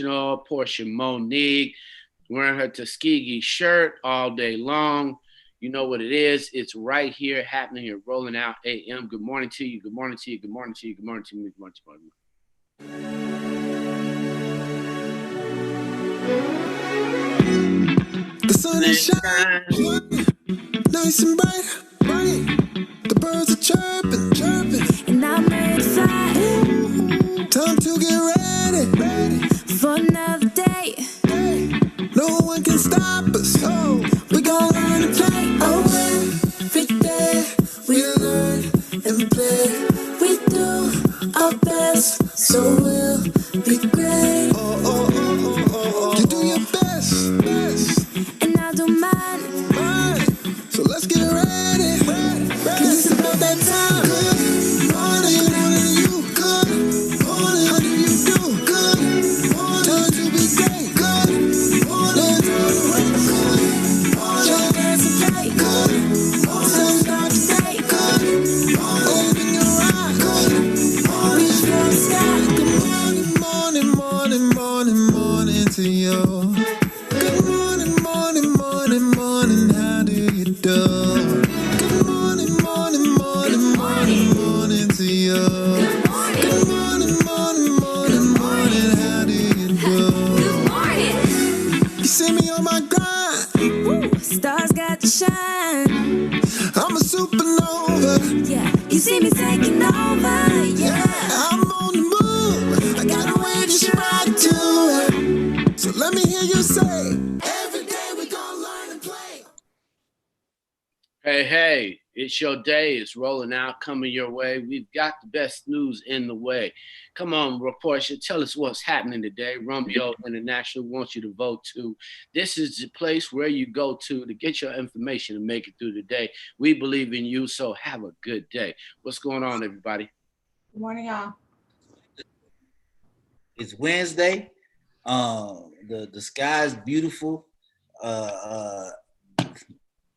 Portia Monique, wearing her Tuskegee shirt all day long. You know what it is. It's right here, happening here, rolling out AM. Good morning to you. Good morning to you. Good morning to you. Good morning to me. Good morning to you. The sun is shining, nice and bright, bright. The birds are chirping, chirping, and I'm excited. Time to get ready, ready for another day. No one can stop us. Oh, we gon' learn to play. Oh, every day we learn and play. We do our best, so we'll be great. Oh, oh, oh, oh, oh, oh. You do your best, best. And I do mine, mine. So let's get ready, ready, ready. 'Cause it's about that time. Good morning, good morning to you. Good morning, how do you do? Good morning, time to be great. Good morning, time to wake. Good morning, try dance and play. Good morning, sun start to day. Good morning, open your eyes. Good morning, reach for the sky. Good morning, morning, morning, morning, morning to you. Good morning, morning, morning, morning, how do you do? Good morning, morning, morning, morning, morning to you. Good morning, morning, morning, morning, how do you do? Good morning. You see me on my grind. Woo, stars got to shine. I'm a supernova. Yeah, you see me taking over. Yeah, I'm on the move. I got a way to stride to it. So let me hear you say, every day we gonna learn and play. Hey, it's your day. It's rolling out, coming your way. We've got the best news in the way. Come on, Portia, tell us what's happening today. Romeo International wants you to vote too. This is the place where you go to get your information and make it through the day. We believe in you, so have a good day. What's going on, everybody? Good morning, y'all. It's Wednesday. The sky's beautiful.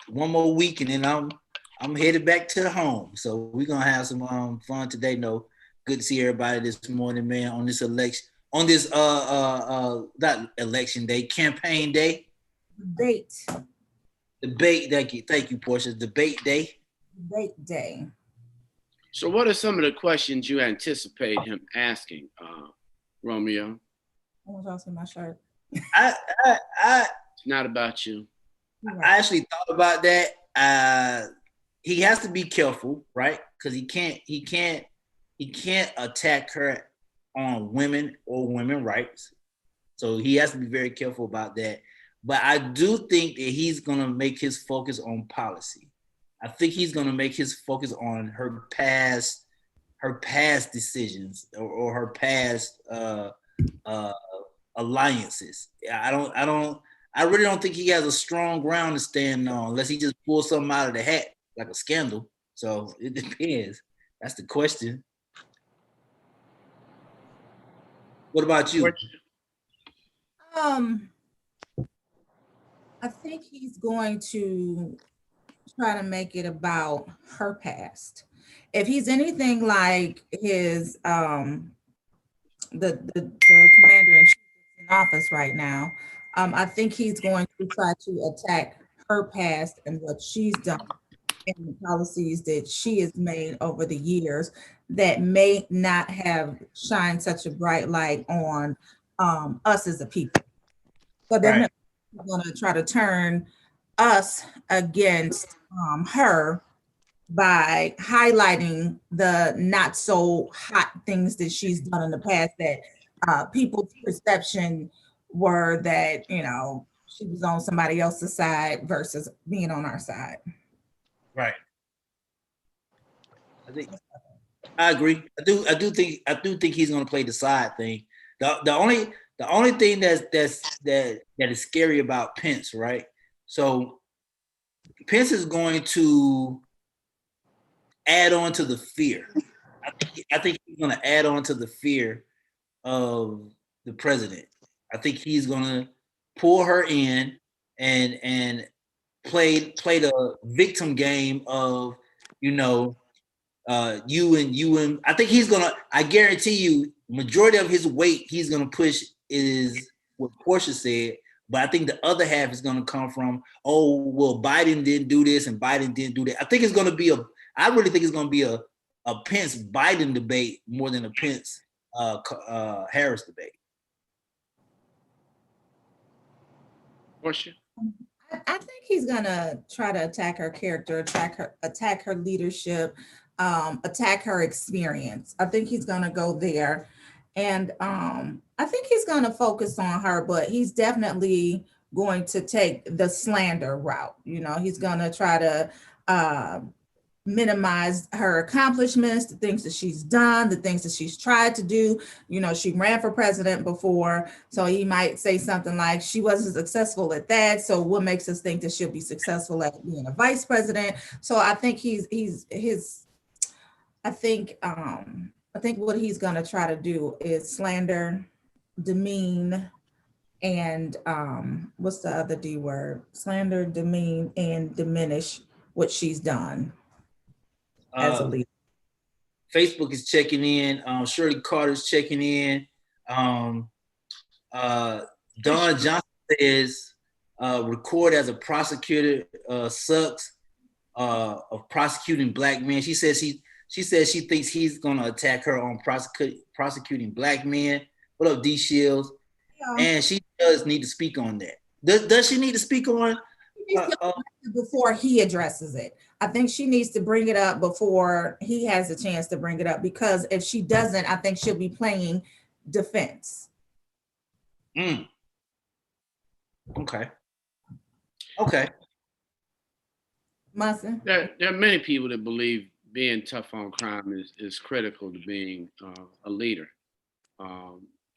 One more week and then I'm headed back to the home. So we're gonna have some fun today. No, good to see everybody this morning, man. On this election, on this not election day, campaign day. Debate. Thank you, Portia. Debate day. Debate day. So, what are some of the questions you anticipate him asking, Romeo? I was also my shirt. It's not about you. I actually thought about that. He has to be careful, right? Because he can't attack her on women or women rights. So he has to be very careful about that. But I do think that he's gonna make his focus on policy. I think he's gonna make his focus on her past decisions or her past alliances. I really don't think he has a strong ground to stand on unless he just pulls something out of the hat, like a scandal. So it depends. That's the question. What about you? I think he's going to try to make it about her past. If he's anything like his the commander in chief in office right now, I think he's going to try to attack her past and what she's done and the policies that she has made over the years that may not have shined such a bright light on us as a people. So they're going to try to turn us against her by highlighting the not so hot things that she's done in the past that people's perception were that, you know, she was on somebody else's side versus being on our side. Right. I agree. I do think he's going to play the side thing. The only thing that is scary about Pence, right? So Pence is going to add on to the fear. I think he's going to add on to the fear of the president. I think he's going to pull her in and play the victim game of, you know, you and I think he's gonna. I guarantee you, majority of his weight he's gonna push is what Portia said, but I think the other half is going to come from, oh, well, Biden didn't do this and Biden didn't do that. I think it's going to be I really think it's going to be a Pence Biden debate more than a Pence Harris debate. Portia? I think he's gonna try to attack her character, attack her leadership, attack her experience. I think he's gonna go there, and I think he's gonna focus on her, but he's definitely going to take the slander route. You know, he's gonna try to minimize her accomplishments, the things that she's done, the things that she's tried to do. You know, she ran for president before, so he might say something like, she wasn't successful at that, so what makes us think that she'll be successful at being a vice president? So I think I think what he's going to try to do is slander, demean, and what's the other D word? Slander, demean, and diminish what she's done as a leader. Facebook is checking in. Shirley Carter's checking in. Don Johnson says, record as a prosecutor sucks of prosecuting black men. She says she thinks he's gonna attack her on prosecuting black men. What up, D Shields? Yeah. And she does need to speak on that. Does she need to speak on? Before he addresses it. I think she needs to bring it up before he has a chance to bring it up, because if she doesn't, I think she'll be playing defense. Okay. Munson? There are many people that believe being tough on crime is critical to being a leader.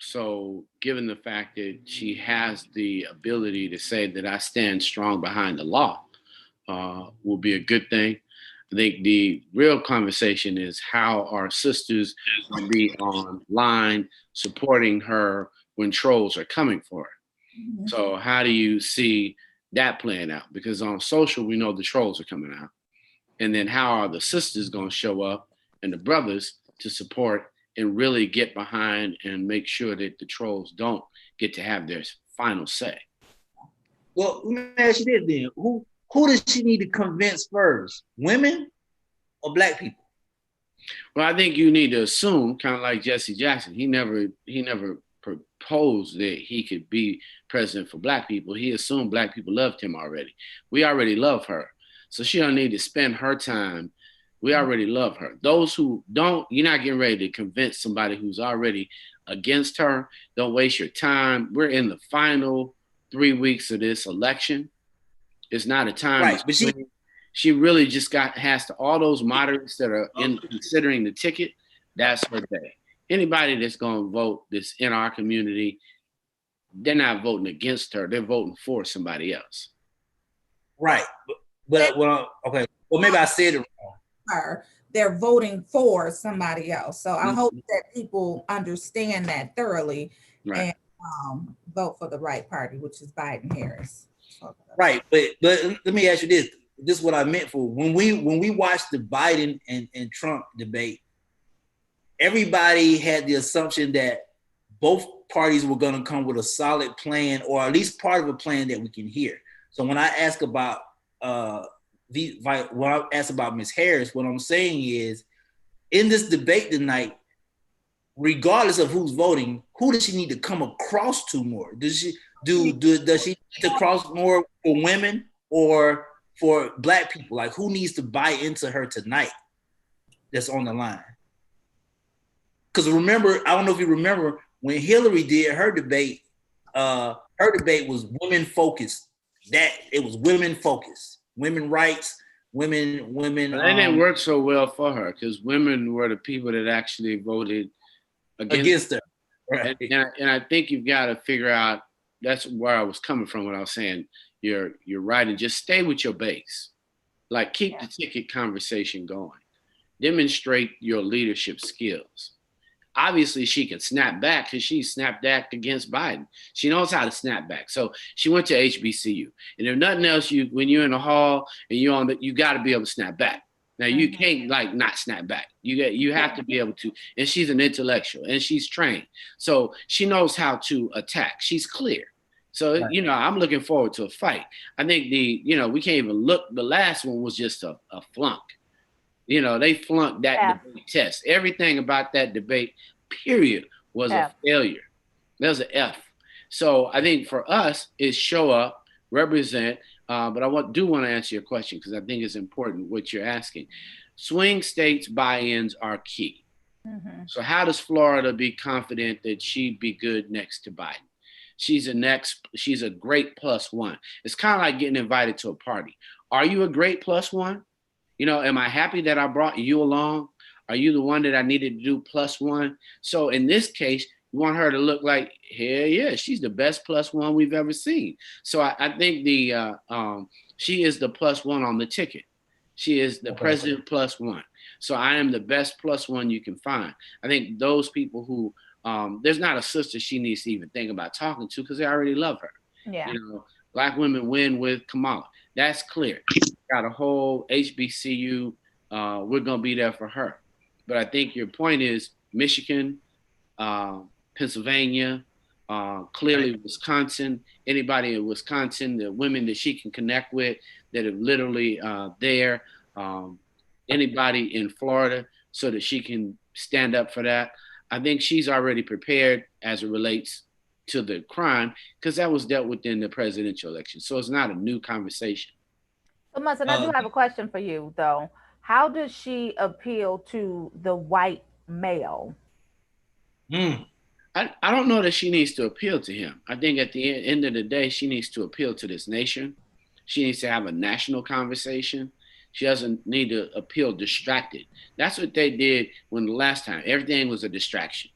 So given the fact that she has the ability to say that I stand strong behind the law, will be a good thing. I think the real conversation is how our sisters will be online supporting her when trolls are coming for her. Mm-hmm. So how do you see that playing out? Because on social, we know the trolls are coming out. And then how are the sisters going to show up and the brothers to support and really get behind and make sure that the trolls don't get to have their final say? Well, let me ask you this then. Who does she need to convince first? Women or black people? Well, I think you need to assume, kind of like Jesse Jackson, he never proposed that he could be president for black people. He assumed black people loved him already. We already love her. So she don't need to spend her time. We already love her. Those who don't, you're not getting ready to convince somebody who's already against her. Don't waste your time. We're in the final 3 weeks of this election. It's not a time. Right, but she really just has to, all those moderates that are considering the ticket, that's her day. Anybody that's going to vote that's in our community, they're not voting against her. They're voting for somebody else. Right. But okay. Well, maybe I said it wrong. They're voting for somebody else. So I hope that people understand that thoroughly, right, and vote for the right party, which is Biden Harris. Right, but let me ask you this. This is what I meant for when we watched the Biden and Trump debate. Everybody had the assumption that both parties were going to come with a solid plan, or at least part of a plan that we can hear. So when I ask about Ms. Harris, what I'm saying is, in this debate tonight, regardless of who's voting, who does she need to come across to more? Does she need to cross more for women or for black people? Like, who needs to buy into her tonight that's on the line? Because remember, I don't know if you remember, when Hillary did her debate was women focused. That it was women focused, women rights, women. But that didn't work so well for her, because women were the people that actually voted against her. Right. And I think you've got to figure out, that's where I was coming from when I was saying you're right, and just stay with your base. Like, keep the ticket conversation going. Demonstrate your leadership skills. Obviously, she can snap back because she snapped back against Biden. She knows how to snap back. So she went to HBCU. And if nothing else, when you're in the hall and you got to be able to snap back. Now you can't like not snap back. You have to be able to. And she's an intellectual and she's trained, so she knows how to attack. She's clear. So you know, I'm looking forward to a fight. I think we can't even look. The last one was just a flunk. You know, they flunked that debate test. Everything about that debate, period, was a failure. There's an F. So I think for us is show up, represent. But I do want to answer your question because I think it's important what you're asking. Swing states buy-ins are key. So how does Florida be confident that she'd be good next to Biden? She's a great plus one. It's kind of like getting invited to a party. Are you a great plus one? You know, am I happy that I brought you along? Are you the one that I needed to do plus one? So in this case, you want her to look like, hell yeah, she's the best plus one we've ever seen. So I think she is the plus one on the ticket. She is the president plus one. So I am the best plus one you can find. I think those people who, there's not a sister she needs to even think about talking to because they already love her. Yeah. You know, Black women win with Kamala. That's clear. Got a whole HBCU. We're going to be there for her. But I think your point is Michigan, Pennsylvania, clearly Wisconsin, anybody in Wisconsin, the women that she can connect with that are literally there, anybody in Florida so that she can stand up for that. I think she's already prepared as it relates to the crime because that was dealt with in the presidential election. So it's not a new conversation. So Munson, I do have a question for you though. How does she appeal to the white male? I don't know that she needs to appeal to him. I think at the end of the day, she needs to appeal to this nation. She needs to have a national conversation. She doesn't need to appeal distracted. That's what they did when the last time. Everything was a distraction.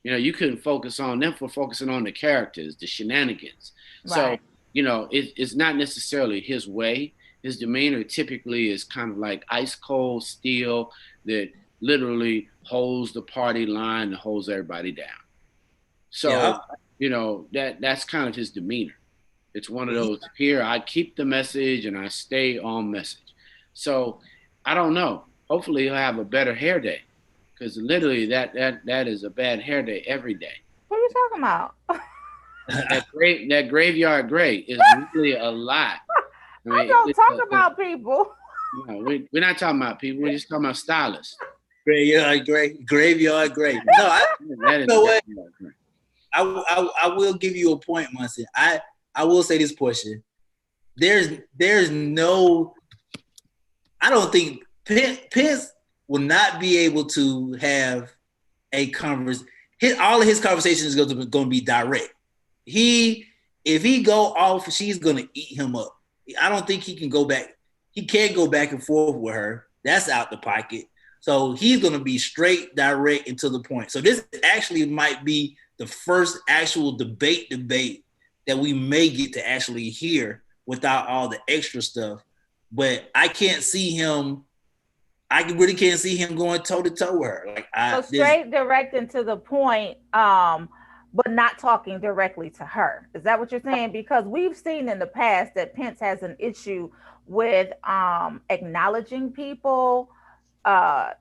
You know, you couldn't focus on them for focusing on the characters, the shenanigans. Right. So, you know, it's not necessarily his way. His demeanor typically is kind of like ice cold steel that literally holds the party line and holds everybody down. So, you know, that's kind of his demeanor. It's one of those, here, I keep the message and I stay on message. So I don't know. Hopefully he'll have a better hair day because literally that is a bad hair day every day. What are you talking about? that graveyard gray is really a lot. I mean, don't talk about people. No, we're not talking about people. We're just talking about stylists. Graveyard gray. No, you know what? I will give you a point, Munson. I will say this portion. There's no. I don't think Pence will not be able to have a conversation. All of his conversations is going to be direct. If he go off, she's going to eat him up. I don't think he can go back. He can't go back and forth with her. That's out the pocket. So he's going to be straight, direct, and to the point. So this actually might be the first actual debate that we may get to actually hear without all the extra stuff. But I can't see him. I really can't see him going toe to toe with her. So straight, direct, and to the point, but not talking directly to her. Is that what you're saying? Because we've seen in the past that Pence has an issue with acknowledging people, eye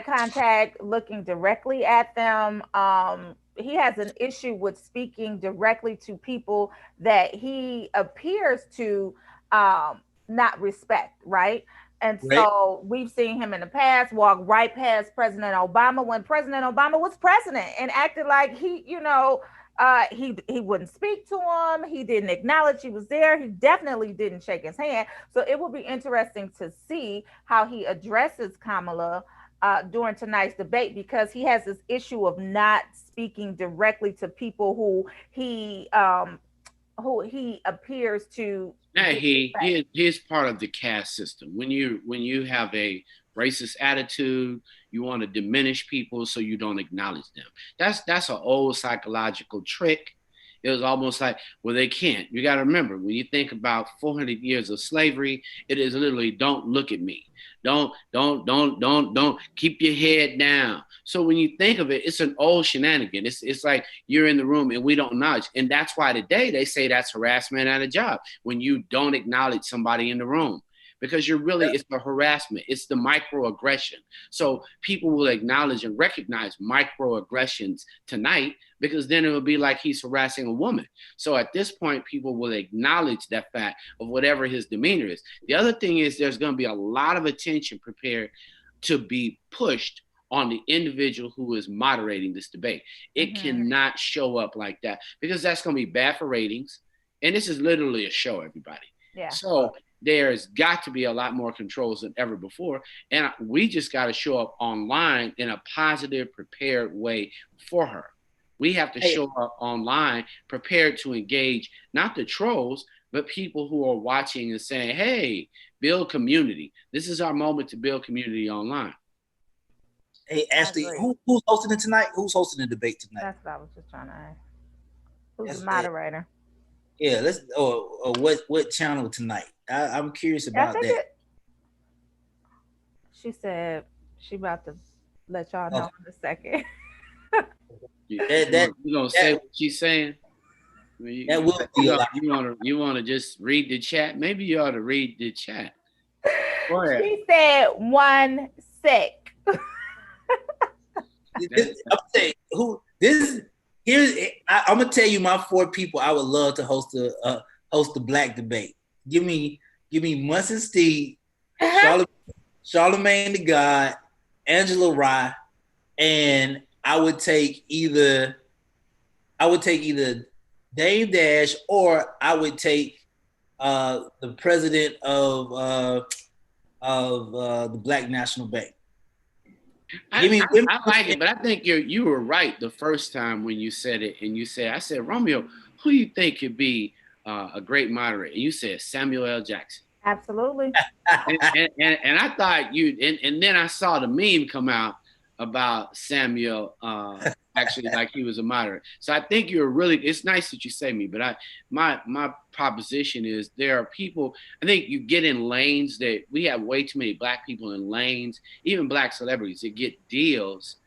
contact, looking directly at them. He has an issue with speaking directly to people that he appears to not respect, right? And so we've seen him in the past walk right past President Obama when President Obama was president and acted like he wouldn't speak to him. He didn't acknowledge he was there. He definitely didn't shake his hand. So it will be interesting to see how he addresses Kamala during tonight's debate, because he has this issue of not speaking directly to people who he appears to. Yeah, he is part of the caste system. When you have a racist attitude, you want to diminish people so you don't acknowledge them. That's an old psychological trick. It was almost like, well, they can't. You got to remember, when you think about 400 years of slavery, it is literally, don't look at me. Don't keep your head down. So when you think of it, it's an old shenanigan. It's like you're in the room and we don't acknowledge. And that's why today they say that's harassment at a job, when you don't acknowledge somebody in the room. because it's the harassment, it's the microaggression. So people will acknowledge and recognize microaggressions tonight, because then it will be like he's harassing a woman. So at this point, people will acknowledge that fact of whatever his demeanor is. The other thing is there's going to be a lot of attention prepared to be pushed on the individual who is moderating this debate. It cannot show up like that, because that's going to be bad for ratings. And this is literally a show, everybody. Yeah. So there's got to be a lot more controls than ever before. And we just got to show up online in a positive, prepared way for her. We have to show up online prepared to engage, not the trolls, but people who are watching and saying, hey, build community. This is our moment to build community online. Hey, Ashley, who's hosting it tonight? Who's hosting the debate tonight? That's what I was just trying to ask. Who's the moderator? Yeah, let's or what channel tonight? I'm curious about that. She said she about to let y'all know in a second. You gonna say what she's saying? I mean, that will be you want to just read the chat? Maybe you ought to read the chat. Go ahead. She said 1 sec. I'm gonna tell you my 4 people I would love to host the black debate. Give me Munson Steve, Charlemagne the God, Angela Rye, and I would take either Dave Dash, or I would take the president of the Black National Bank. I like it, but I think you were right the first time when you said it, and I said, Romeo, who do you think could be a great moderator? And you said Samuel L. Jackson. Absolutely. and I thought and then I saw the meme come out about Samuel actually like he was a moderator. So I think it's nice that you say me, but my proposition is there are people, I think you get in lanes that we have way too many black people in lanes, even black celebrities that get deals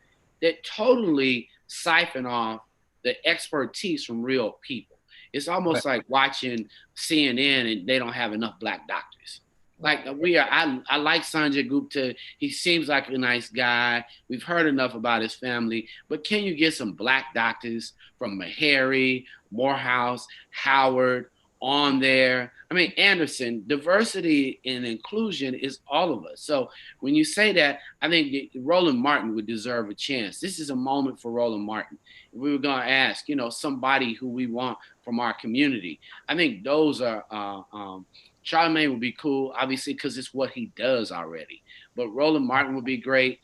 that totally siphon off the expertise from real people. It's almost like watching CNN and they don't have enough black doctors. Like I like Sanjay Gupta. He seems like a nice guy. We've heard enough about his family, but can you get some black doctors from Meharry, Morehouse, Howard on there? I mean, Anderson, diversity and inclusion is all of us. So when you say that, I think Roland Martin would deserve a chance. This is a moment for Roland Martin. If we were going to ask, somebody who we want from our community, I think those are, Charlemagne would be cool, obviously, because it's what he does already. But Roland Martin would be great,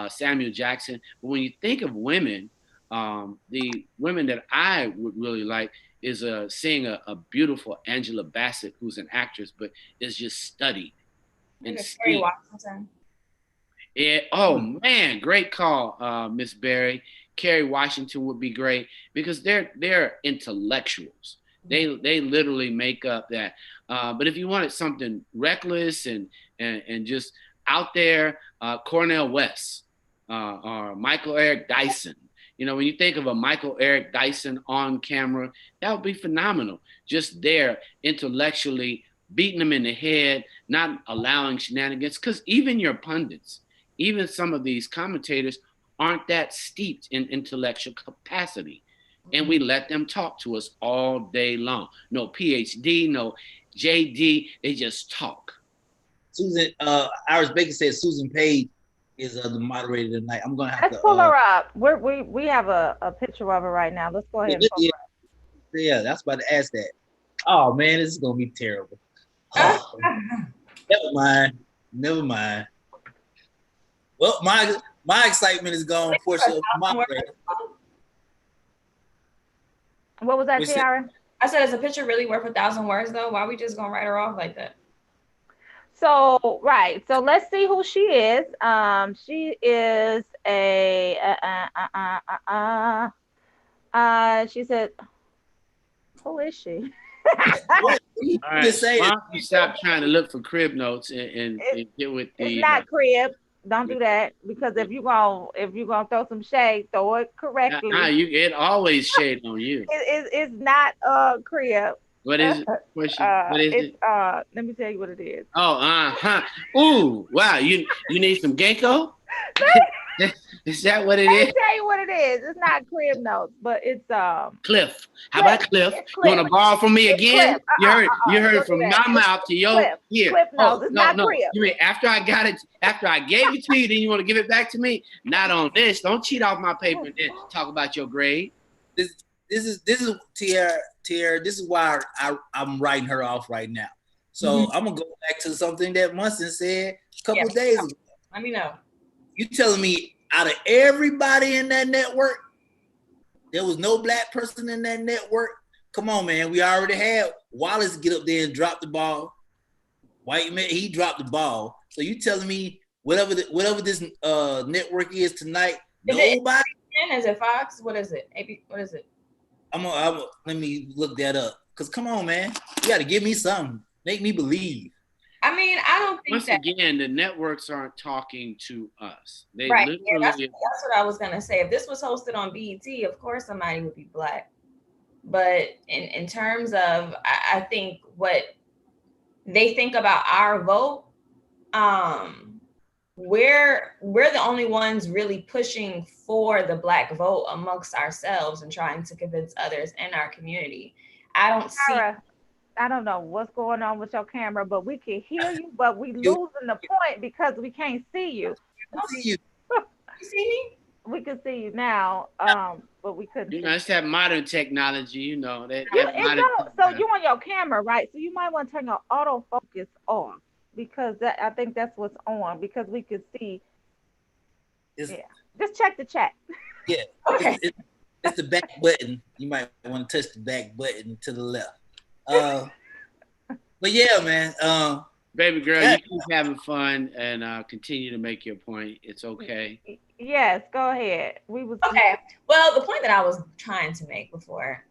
Samuel Jackson. But when you think of women, the women that I would really like is seeing a beautiful Angela Bassett, who's an actress, but is just studied. And Kerry Washington. Yeah. Oh man, great call, Miss Berry. Kerry Washington would be great because they're intellectuals. They literally make up that. But if you wanted something reckless and just out there, Cornel West or Michael Eric Dyson. When you think of a Michael Eric Dyson on camera, that would be phenomenal. Just there intellectually beating them in the head, not allowing shenanigans. Because even your pundits, even some of these commentators aren't that steeped in intellectual capacity. And we let them talk to us all day long. No PhD, no JD, they just talk. Susan, Iris Baker says Susan Page is the moderator tonight. I'm gonna have Let's pull her up. We have a picture of her right now. Let's go ahead and pull her up. Yeah, that's about to ask that. Oh man, this is gonna be terrible. Oh, never mind. Well, my excitement is gone. Portia, moderator. What was that, Tiara? I said, is a picture really worth 1,000 words though? Why are we just gonna write her off like that? So, right. So let's see who she is. She is she said, who is she? All right. Why don't you stop trying to look for crib notes and get with the... It's not crib. Don't do that, because if you gonna throw some shade, throw it correctly. It always shade on you. It's not crib. What is it? What is it? Let me tell you what it is. Oh, Ooh, wow. You need some ginkgo? Is that what it Let is? me tell you what it is. It's not crib notes, but it's Cliff. How about Cliff? It's You want to borrow from me It's again? Cliff. You heard it Don't from do my that. mouth to your ear. Cliff notes. It's not no. crib. You mean after I got it, after I gave it to you, then you want to give it back to me? Not on this. Don't cheat off my paper and then talk about your grade. This is Tierra. This is why I'm writing her off right now. So I'm gonna go back to something that Munson said a couple of days ago. Let me know. You telling me out of everybody in that network, there was no black person in that network? Come on, man. We already had Wallace get up there and drop the ball. White man, he dropped the ball. So you telling me whatever this network is tonight, nobody? Is it Fox? What is it? What is it? I'm let me look that up. Cause come on, man, you got to give me something, make me believe. I mean, I don't think Once again, the networks aren't talking to us. They right. literally. Yeah, that's what I was gonna say. If this was hosted on BET, of course somebody would be black. But in terms of, I think what they think about our vote, we're the only ones really pushing for the black vote amongst ourselves and trying to convince others in our community. I don't see. I don't know what's going on with your camera, but we can hear you, but we losing the point because we can't see you. I see you. You see me? We can see you now, but we couldn't. You know, it's that modern technology, you know. So you on your camera, right? So you might want to turn your autofocus off because I think that's what's on because we could see. Just check the chat. Yeah. Okay. It's the back button. You might want to touch the back button to the left. But yeah, man. Baby girl, you keep having fun and continue to make your point. It's okay. Yes, go ahead. Okay. Well, the point that I was trying to make before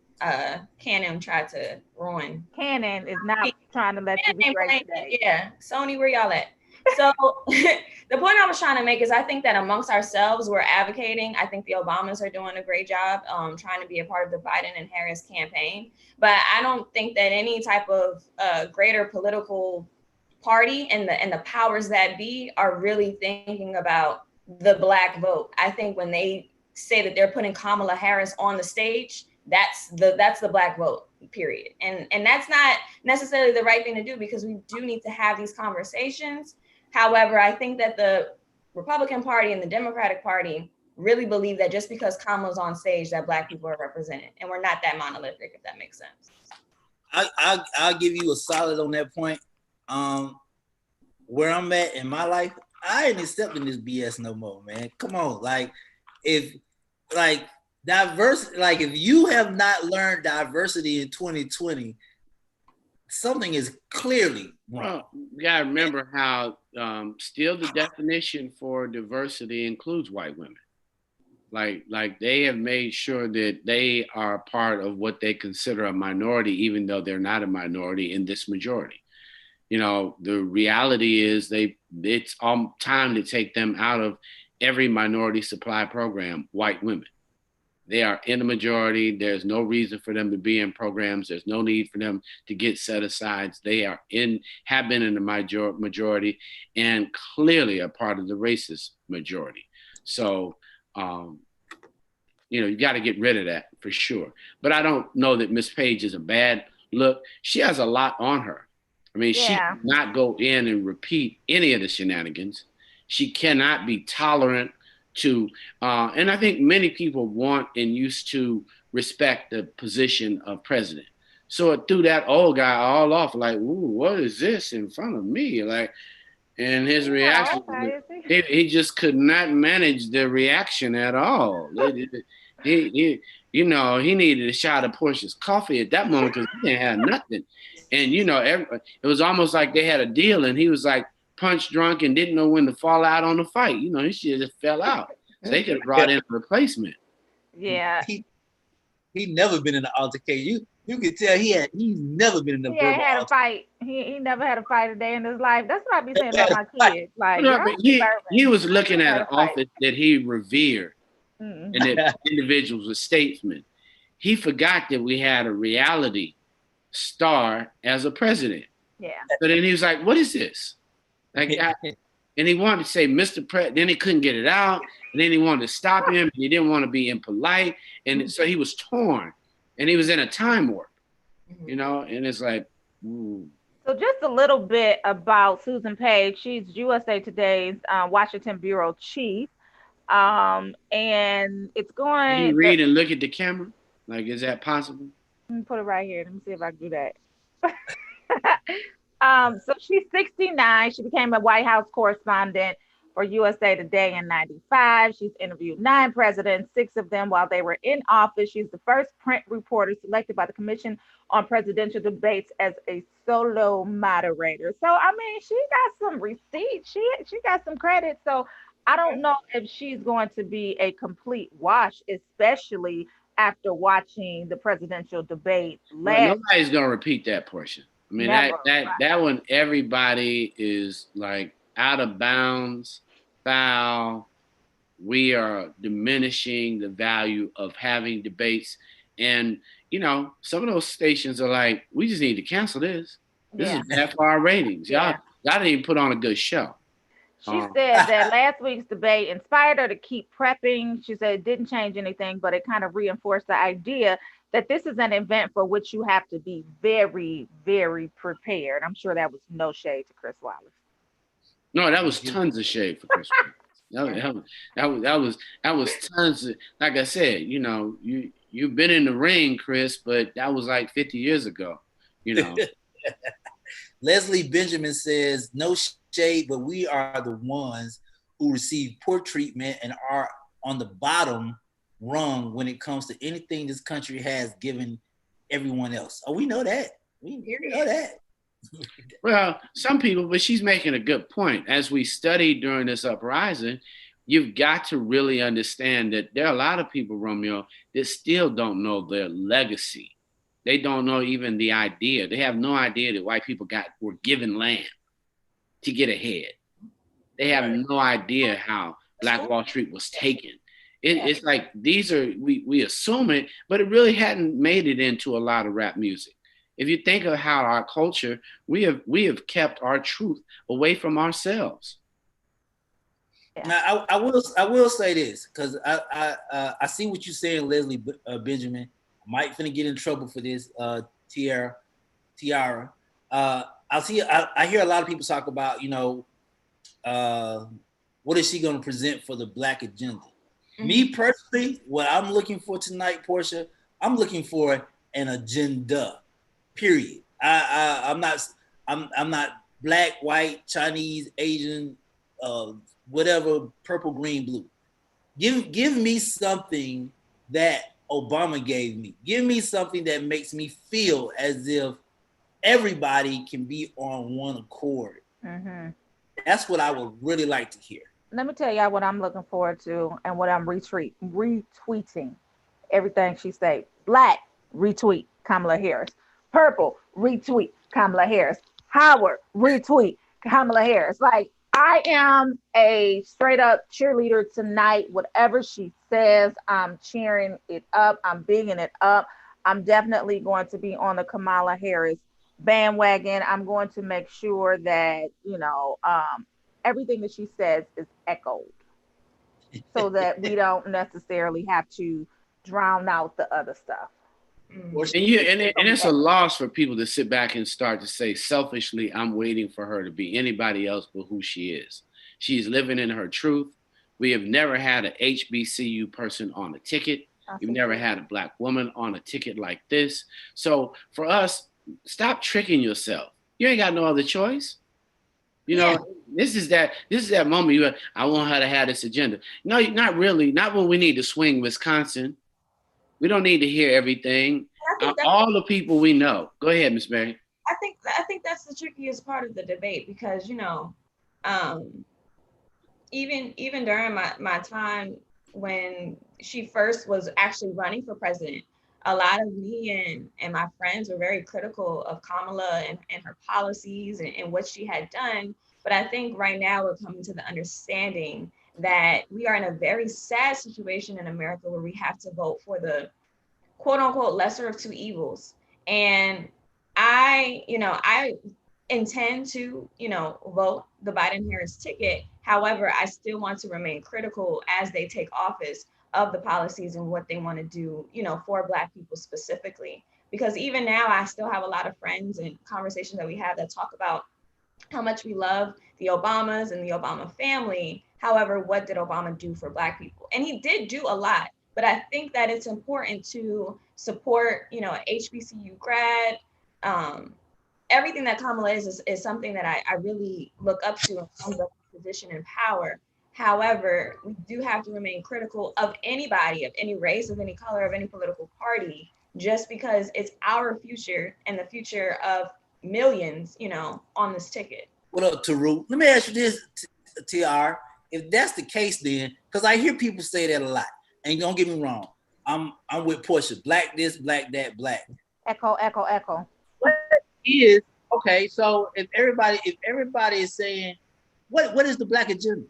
Canon tried to ruin. Canon is not trying to let you be great today. Yeah. Sony, where y'all at? So the point I was trying to make is I think that amongst ourselves, we're advocating. I think the Obamas are doing a great job trying to be a part of the Biden and Harris campaign. But I don't think that any type of greater political party and the powers that be are really thinking about the black vote. I think when they say that they're putting Kamala Harris on the stage, that's the black vote, period. And that's not necessarily the right thing to do because we do need to have these conversations. However, I think that the Republican Party and the Democratic Party really believe that just because Kamala's on stage that black people are represented, and we're not that monolithic, if that makes sense. I'll give you a solid on that point. Where I'm at in my life, I ain't accepting this BS no more, man. Come on, if you have not learned diversity in 2020, something is clearly wrong. Well, you gotta remember how still the definition for diversity includes white women. Like they have made sure that they are part of what they consider a minority, even though they're not a minority in this majority. You know, the reality is it's time to take them out of every minority supply program, white women. They are in the majority. There's no reason for them to be in programs. There's no need for them to get set asides. They have been in the majority and clearly a part of the racist majority. So, you got to get rid of that for sure. But I don't know that Miss Page is a bad look. She has a lot on her. I mean, she cannot go in and repeat any of the shenanigans. She cannot be tolerant to, and I think many people want and used to respect the position of president. So it threw that old guy all off, like, ooh, what is this in front of me? And his reaction, he just could not manage the reaction at all. He needed a shot of Portia's coffee at that moment because he didn't have nothing. And, it was almost like they had a deal and he was like punch drunk and didn't know when to fall out on the fight. He should have just fell out. So they could have brought in a replacement. Yeah. He never been in an altercation. You can tell he's never been in a verbal had a fight. He never had a fight a day in his life. That's what I be saying about my kids. He was looking at an office that he revered and that individuals were statesmen. He forgot that we had a reality star as a president. Yeah. So then he was like, what is this? Like, and he wanted to say Mr. President, then he couldn't get it out. And then he wanted to stop him. He didn't want to be impolite. And so he was torn. And he was in a time warp, you know? And it's like, ooh. So just a little bit about Susan Page. She's USA Today's Washington bureau chief. And it's going. Can you read and look at the camera? Like, is that possible? Let me put it right here. Let me see if I can do that. So she's 69. She became a White House correspondent for USA Today in 95. She's interviewed 9 presidents, 6 of them while they were in office. She's the first print reporter selected by the Commission on Presidential Debates as a solo moderator. So, I mean, she got some receipts. She got some credit. So I don't know if she's going to be a complete wash, especially after watching the presidential debate last. Well, nobody's going to repeat that portion. I mean, that one, everybody is like out of bounds, foul. We are diminishing the value of having debates. And, you know, some of those stations are like, we just need to cancel this. This is bad for our ratings. Y'all didn't even put on a good show. She said that last week's debate inspired her to keep prepping. She said it didn't change anything, but it kind of reinforced the idea that this is an event for which you have to be very, very prepared. I'm sure that was no shade to Chris Wallace. No, that was tons of shade for Chris Wallace. That was tons of, like I said, you know, you've been in the ring, Chris, but that was like 50 years ago, you know. Leslie Benjamin says, no shade, but we are the ones who receive poor treatment and are on the bottom rung when it comes to anything this country has given everyone else. Oh, we know that. We know that. Well, some people, but she's making a good point. As we studied during this uprising, you've got to really understand that there are a lot of people, Romeo, that still don't know their legacy. They don't know even the idea. They have no idea that white people were given land to get ahead. They have no idea how Black Wall Street was taken. It's like we assume it, but it really hadn't made it into a lot of rap music. If you think of how our culture, we have kept our truth away from ourselves. Now, I will say this, because I see what you're saying, Leslie Benjamin. I might finna get in trouble for this, Tiara. I hear a lot of people talk about, you know, what is she going to present for the Black agenda? Mm-hmm. Me personally, what I'm looking for tonight, Portia, I'm looking for an agenda. Period. I'm not Black, white, Chinese, Asian, whatever, purple, green, blue. Give me something that Obama gave me. Give me something that makes me feel as if everybody can be on one accord. Mm-hmm. That's what I would really like to hear. Let me tell y'all what I'm looking forward to and what I'm retweeting everything she say. Black, retweet Kamala Harris. Purple, retweet Kamala Harris. Howard, retweet Kamala Harris. Like, I am a straight up cheerleader tonight. Whatever she says, I'm cheering it up. I'm bigging it up. I'm definitely going to be on the Kamala Harris bandwagon. I'm going to make sure that, you know, everything that she says is echoed so that we don't necessarily have to drown out the other stuff. And it's a loss for people to sit back and start to say, selfishly, I'm waiting for her to be anybody else but who she is. She's living in her truth. We have never had an HBCU person on a ticket. We've never had a Black woman on a ticket like this. So for us, stop tricking yourself. You ain't got no other choice. You know, this is that moment I want her to have this agenda. No, not really. Not when we need to swing Wisconsin. We don't need to hear everything. All the people we know. Go ahead, Ms. Mary. I think that's the trickiest part of the debate because, you know, even during my time when she first was actually running for president, a lot of me and my friends were very critical of Kamala and her policies and what she had done. But I think right now we're coming to the understanding that we are in a very sad situation in America where we have to vote for the quote unquote lesser of two evils. And I intend to, vote the Biden-Harris ticket. However, I still want to remain critical as they take office of the policies and what they want to do, for Black people specifically. Because even now, I still have a lot of friends and conversations that we have that talk about how much we love the Obamas and the Obama family. However, what did Obama do for Black people? And he did do a lot, but I think that it's important to support, HBCU grad. Everything that Kamala is something that I really look up to in terms of position and power. However, we do have to remain critical of anybody, of any race, of any color, of any political party, just because it's our future and the future of millions, on this ticket. What up, Taru? Let me ask you this, TR. If that's the case, then, because I hear people say that a lot, and don't get me wrong, I'm with Portia. Black this, black that, black. Echo, echo, echo. What is okay? So if everybody is saying, what is the Black agenda?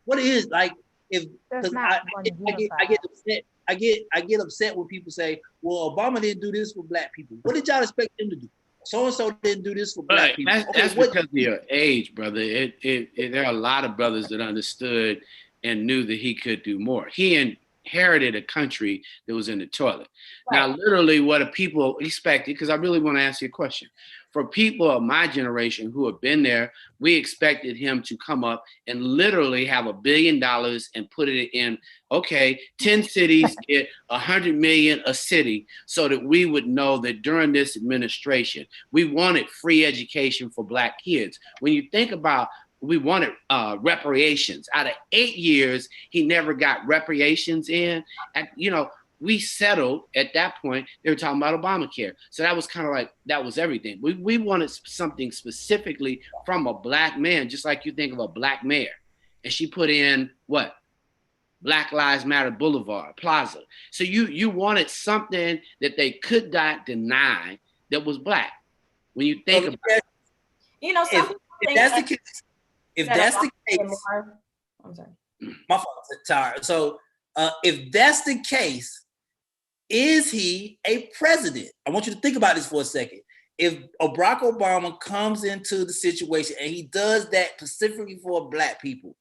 What is like if because I get upset. I get upset when people say, well, Obama didn't do this for Black people. What did y'all expect him to do? So-and-so didn't do this for Black people. That's because of your age, brother. There are a lot of brothers that understood and knew that he could do more. He inherited a country that was in the toilet. Right. Now, literally what people expected, because I really want to ask you a question. For people of my generation who have been there, we expected him to come up and literally have $1 billion and put it in, 10 cities get 100 million a city, so that we would know that during this administration, we wanted free education for Black kids. When you think about, we wanted reparations. Out of 8 years, he never got reparations in. And, we settled at that point. They were talking about Obamacare. So that was kind of like, that was everything. We wanted something specifically from a Black man, just like you think of a Black mayor. And she put in what? Black Lives Matter Boulevard, Plaza. So you wanted something that they could not deny that was Black. When you think about it. If that's the case, I'm sorry. My fault, Tara. So if that's the case, is he a president? I want you to think about this for a second. If Barack Obama comes into the situation and he does that specifically for Black people,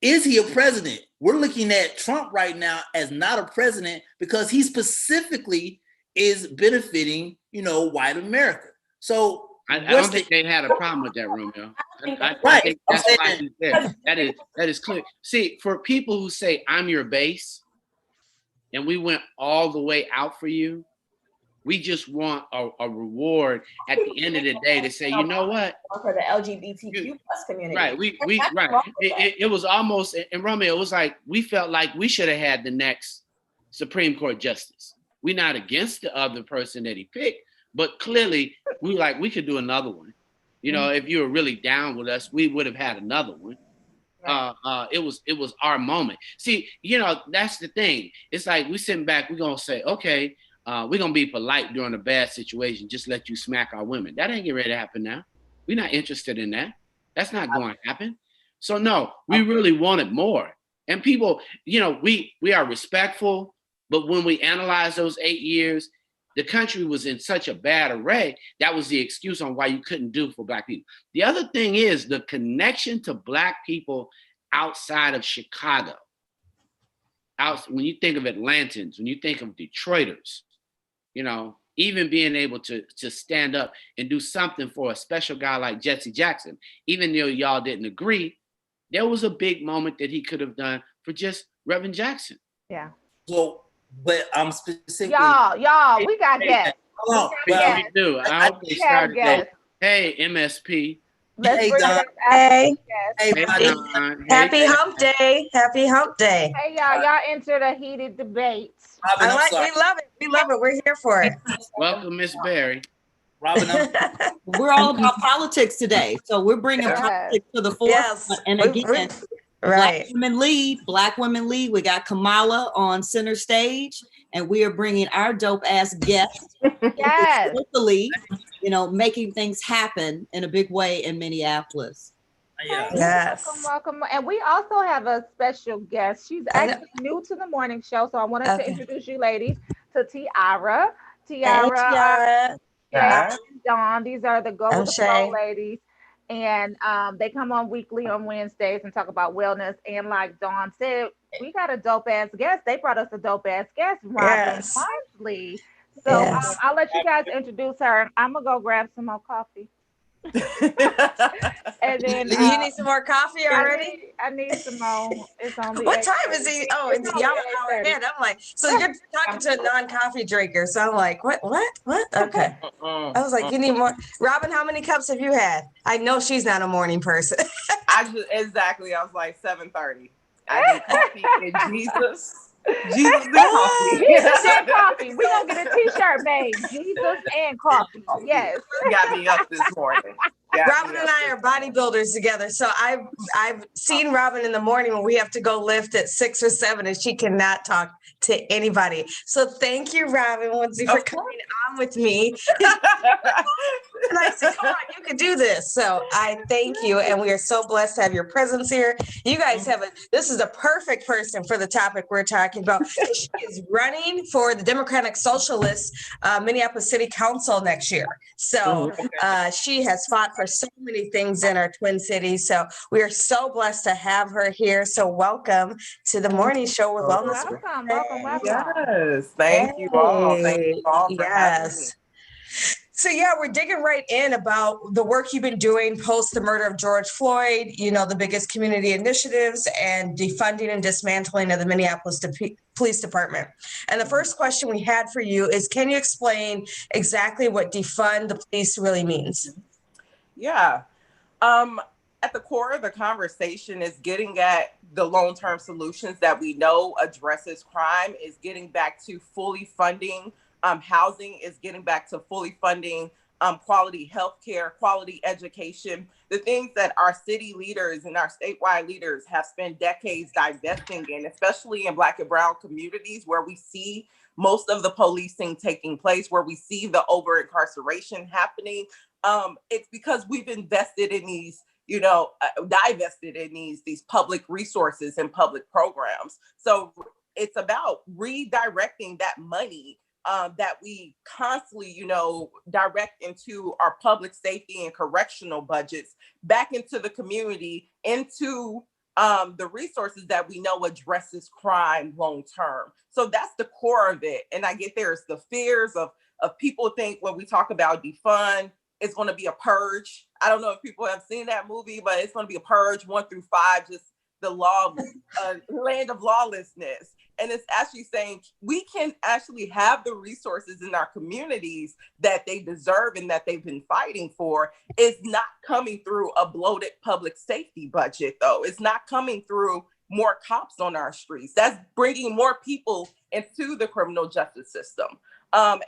is he a president? We're looking at Trump right now as not a president because he specifically is benefiting, white America. So I don't think they had a problem with that, Romeo. I think that's why he's there. That is clear. See, for people who say I'm your base, and we went all the way out for you, we just want a reward at the end of the day to say, you know what? For the LGBTQ plus community. Right. Right. It was almost, and Romeo, it was like, we felt like we should have had the next Supreme Court justice. We're not against the other person that he picked, but clearly we could do another one. If you were really down with us, we would have had another one. It was our moment. See, that's the thing. It's like we sitting back, we're gonna say, okay, we're gonna be polite during a bad situation, just let you smack our women. That ain't getting ready to happen now. We're not interested in that. That's not going to happen. So no, we really wanted more. And people, we are respectful, but when we analyze those 8 years, the country was in such a bad array. That was the excuse on why you couldn't do for Black people. The other thing is the connection to Black people outside of Chicago. When you think of Atlantans, when you think of Detroiters, even being able to stand up and do something for a special guy like Jesse Jackson, even though y'all didn't agree, there was a big moment that he could have done for just Reverend Jackson. Yeah. So, but I'm specifically. Y'all, we got guests. We do. I hope they started that. Hey, MSP. Let's bring Don. Hey, Happy Hump Day. Happy Hump Day. Hey, y'all entered a heated debate. Robin, we love it. We love it. We're here for it. Welcome, Miss Berry. Robin, we're all about politics today. So we're bringing politics to the forefront. Yes. And again, right. Black women lead. We got Kamala on center stage, and we are bringing our dope ass guests. Yes. Locally, making things happen in a big way in Minneapolis. Yes. Welcome. And we also have a special guest. She's actually new to the morning show, so I wanted to introduce you ladies to Tiara. Tiara. And Dawn. These are the Go I'm with the Flow Shay. ladies. And they come on weekly on Wednesdays and talk about wellness. And like Dawn said, we got a dope ass guest. They brought us a dope ass guest, Robin Yes. Marsley. So Yes. I'll let you guys introduce her. I'm gonna go grab some more coffee. And then You need some more coffee already? I need some more. It's only What 8:30. time is he? Oh, It's it's only y'all an hour 8:30. ahead. I'm like, so you're talking to a non-coffee drinker. So I'm like, what? Okay. I was like, you need more. Robin, how many cups have you had? I know she's not a morning person. Exactly. I was like 7:30. I need coffee and Jesus. Jesus and coffee. Jesus and coffee. We're gonna get a t-shirt made. Jesus and coffee. Yes. Got me up this morning. Robin and I are bodybuilders together. So I've seen Robin in the morning when we have to go lift at 6 or 7 and she cannot talk to anybody. So thank you, Robin, for coming on with me. And I said, come on, you can do this. So I thank you. And we are so blessed to have your presence here. You guys this is the perfect person for the topic we're talking about. She is running for the Democratic Socialist Minneapolis City Council next year. So she has fought for so many things in our Twin Cities. So we are so blessed to have her here. So welcome to the morning show with Wellness. Welcome. Yes. Thank you all. Thank you all for having me. So yeah, we're digging right in about the work you've been doing post the murder of George Floyd, the biggest community initiatives and defunding and dismantling of the Minneapolis Police Department. And the first question we had for you is, can you explain exactly what defund the police really means? Yeah. At the core of the conversation is getting at the long-term solutions that we know addresses crime, is getting back to fully funding housing, is getting back to fully funding quality healthcare, quality education, the things that our city leaders and our statewide leaders have spent decades divesting in, especially in Black and Brown communities where we see most of the policing taking place, where we see the over-incarceration happening. It's because we've invested in these, divested in these public resources and public programs. So it's about redirecting that money that we constantly, direct into our public safety and correctional budgets back into the community, into the resources that we know addresses crime long term. So that's the core of it. And I get there's the fears of people think when we talk about defund, it's going to be a purge. I don't know if people have seen that movie, but it's going to be a purge 1 through 5, just the law, land of lawlessness. And it's actually saying we can actually have the resources in our communities that they deserve and that they've been fighting for. It's not coming through a bloated public safety budget, though. It's not coming through more cops on our streets. That's bringing more people into the criminal justice system. And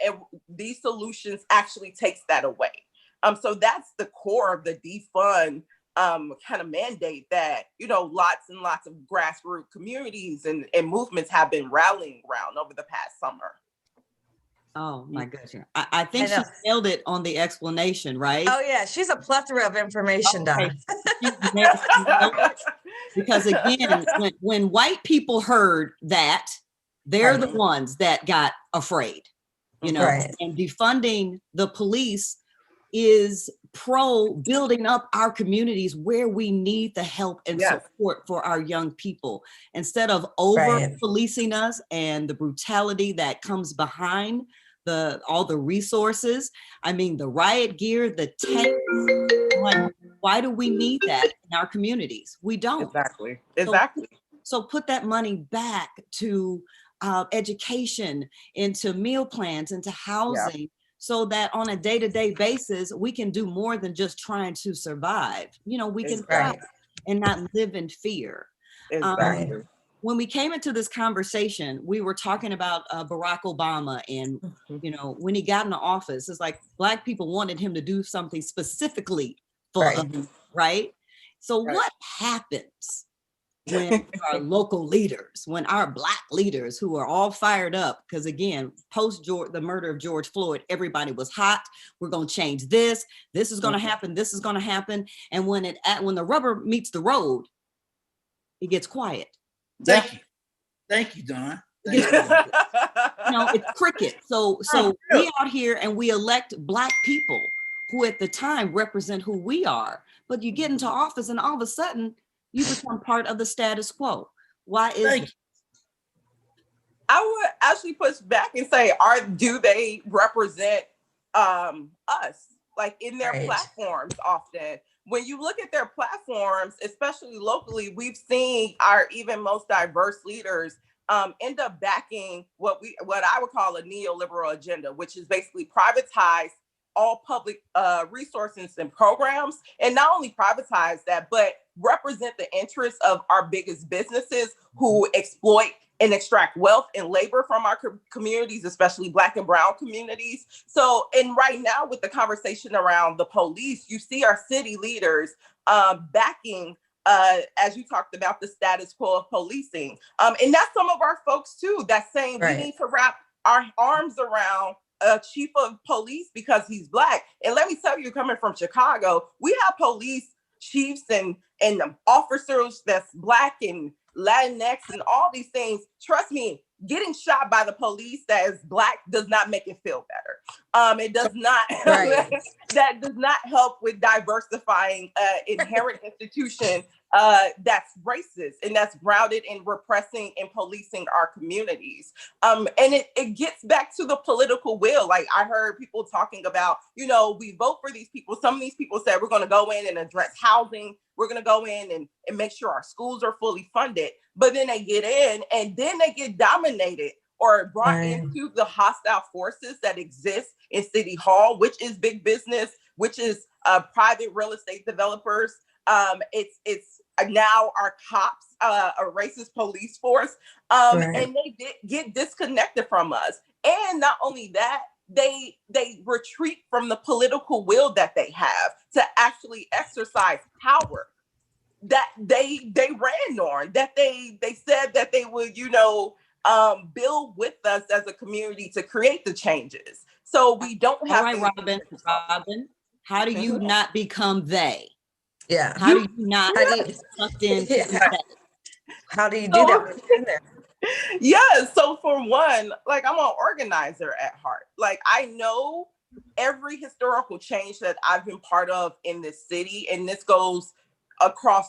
these solutions actually takes that away. So that's the core of the defund kind of mandate that, lots and lots of grassroots communities and movements have been rallying around over the past summer. Oh my goodness. I think she nailed it on the explanation, right? Oh yeah, she's a plethora of information, Don. Because again, when white people heard that, they're the ones that got afraid, and defunding the police is pro building up our communities where we need the help and support for our young people, instead of over policing us and the brutality that comes behind all the resources. I mean, the riot gear, the tanks, why do we need that in our communities? We don't. Exactly. So put that money back to education, into meal plans, into housing, so that on a day-to-day basis, we can do more than just trying to survive. We can thrive and not live in fear. Exactly. When we came into this conversation, we were talking about Barack Obama and, when he got into office, it's like Black people wanted him to do something specifically for us, right? So what happens when our local leaders, when our Black leaders who are all fired up, because again, post the murder of George Floyd, everybody was hot. We're going to change this. This is going to happen. This is going to happen. And when the rubber meets the road, it gets quiet. Thank you, Don. It's cricket. So we out here and we elect Black people who at the time represent who we are. But you get into office and all of a sudden you become part of the status quo. Why is that? I would actually push back and say, do they represent us, like in their platforms often? When you look at their platforms, especially locally, we've seen our even most diverse leaders end up backing what I would call a neoliberal agenda, which is basically privatize all public resources and programs, and not only privatize that, but represent the interests of our biggest businesses who exploit and extract wealth and labor from our communities, especially Black and Brown communities. So, and right now with the conversation around the police, you see our city leaders backing, as you talked about, the status quo of policing. And that's some of our folks too, that's saying we need to wrap our arms around a chief of police because he's Black. And let me tell you, coming from Chicago, we have police chiefs and officers that's Black and Latinx and all these things. Trust me, getting shot by the police that is Black does not make it feel better. It does not. That does not help with diversifying inherent institution that's racist and that's grounded in repressing and policing our communities. And it gets back to the political will. Like I heard people talking about, we vote for these people. Some of these people said we're going to go in and address housing. We're going to go in and make sure our schools are fully funded. But then they get in and then they get dominated or brought into the hostile forces that exist in City Hall, which is big business, which is private real estate developers. It's now our cops, a racist police force, and they get disconnected from us. And not only that, they retreat from the political will that they have to actually exercise power that they ran on, that they said that they would, build with us as a community to create the changes. So we don't have. All right, Robin, how do you not become they? Yeah. How do you not get sucked in? How do you do that? Yeah. So for one, like I'm an organizer at heart. Like I know every historical change that I've been part of in this city, and this goes across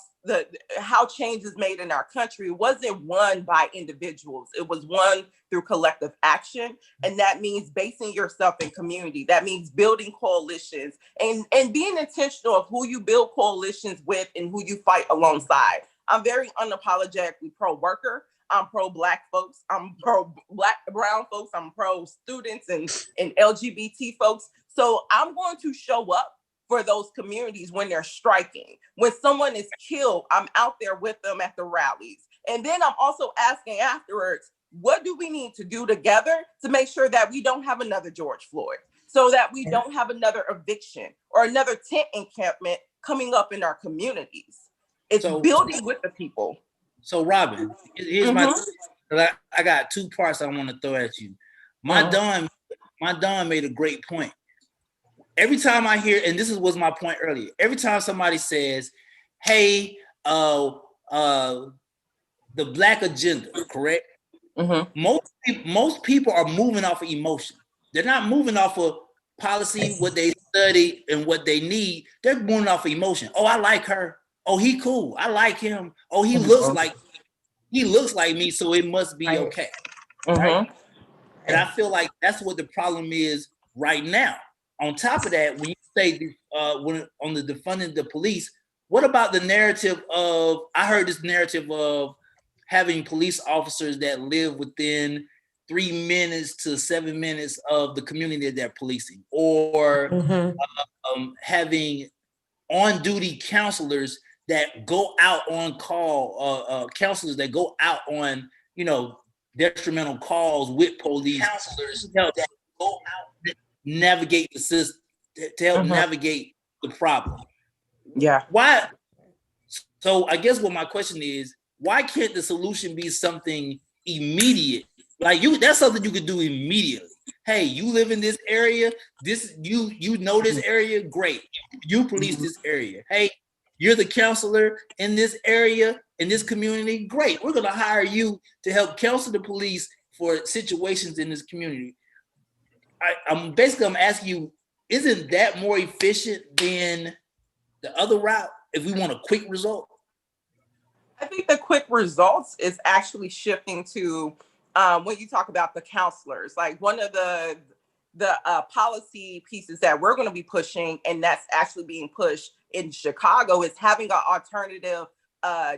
how change is made in our country, wasn't won by individuals. It was won through collective action. And that means basing yourself in community. That means building coalitions and being intentional of who you build coalitions with and who you fight alongside. I'm very unapologetically pro-worker. I'm pro-Black folks. I'm pro-Black, brown folks. I'm pro-students and LGBT folks. So I'm going to show up for those communities when they're striking. When someone is killed, I'm out there with them at the rallies. And then I'm also asking afterwards, what do we need to do together to make sure that we don't have another George Floyd, so that we don't have another eviction or another tent encampment coming up in our communities? It's building with the people. So Robin, here's I got two parts I want to throw at you. My Don made a great point. Every time I hear, and this was my point earlier, every time somebody says, hey, the Black agenda, correct? Most people are moving off of emotion. They're not moving off of policy, what they study and what they need. They're moving off of emotion. Oh, I like her. Oh, he cool. I like him. Oh, he looks like me, so it must be okay. Right? And I feel like that's what the problem is right now. On top of that, when you say when on the defunding the police, what about the narrative of, I heard this narrative of having police officers that live within 3 minutes to 7 minutes of the community that they're policing, or having on-duty counselors that go out on call, counselors that go out on, detrimental calls with police, counselors that go out navigate the system, to help navigate the problem. Yeah. Why? So I guess what my question is, why can't the solution be something immediate? Like that's something you could do immediately. Hey, you live in this area, you know this area, great. You police this area. Hey, you're the counselor in this area, in this community, great. We're gonna hire you to help counsel the police for situations in this community. I'm asking you, isn't that more efficient than the other route if we want a quick result? I think the quick results is actually shifting to when you talk about the counselors, like one of the policy pieces that we're going to be pushing, and that's actually being pushed in Chicago, is having an alternative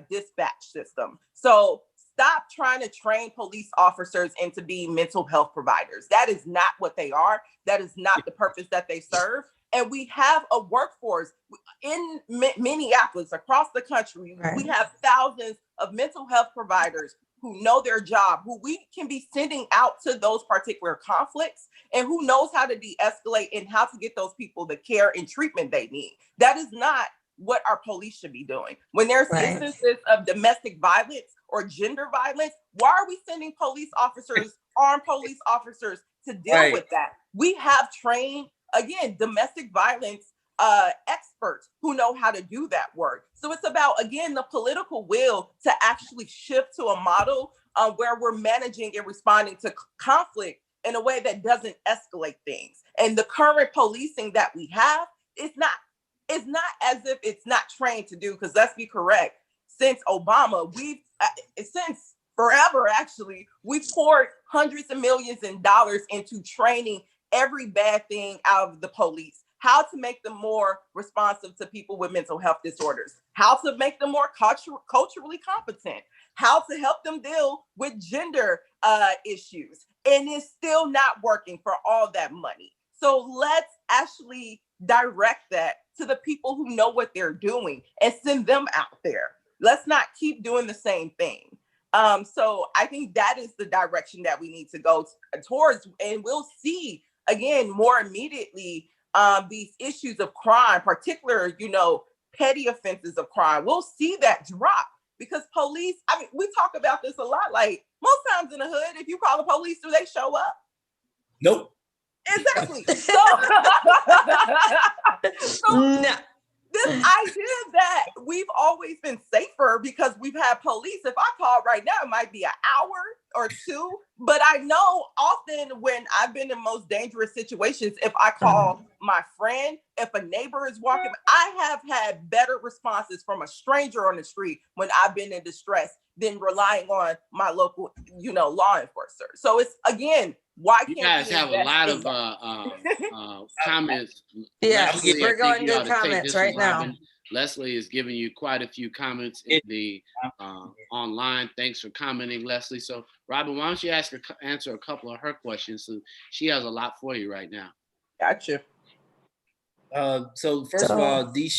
dispatch system. So stop trying to train police officers into being mental health providers. That is not what they are. That is not the purpose that they serve. And we have a workforce in Minneapolis, across the country. Right. We have thousands of mental health providers who know their job, who we can be sending out to those particular conflicts, and who knows how to de-escalate and how to get those people the care and treatment they need. That is not what our police should be doing. When there's instances of domestic violence or gender violence, why are we sending police officers, armed police officers, to deal with that? We have trained, again, domestic violence experts who know how to do that work. So it's about, again, the political will to actually shift to a model where we're managing and responding to conflict in a way that doesn't escalate things. And the current policing that we have is not as if it's not trained to do, because let's be correct, since Obama, since forever actually, we've poured hundreds of millions of dollars into training every bad thing out of the police, how to make them more responsive to people with mental health disorders, how to make them more culturally competent, how to help them deal with gender issues. And it's still not working for all that money. So let's actually direct that to the people who know what they're doing and send them out there. Let's not keep doing the same thing. So I think that is the direction that we need to go towards. And we'll see, again, more immediately, these issues of crime, particular, petty offenses of crime. We'll see that drop because police, I mean, we talk about this a lot. Like most times in the hood, if you call the police, do they show up? Nope. Exactly. So no. This idea that we've always been safer because we've had police. If I call right now, it might be an hour or two. But I know often when I've been in most dangerous situations, if I call my friend, if a neighbor is walking, I have had better responses from a stranger on the street when I've been in distress than relying on my local, law enforcer. So it's, again, why can't you guys have a lot of comments? Yeah, Leslie, we're going to comments right now. Leslie is giving you quite a few comments in the online. Thanks for commenting, Leslie. So, Robin, why don't you answer a couple of her questions? So she has a lot for you right now. Gotcha. So first of all, D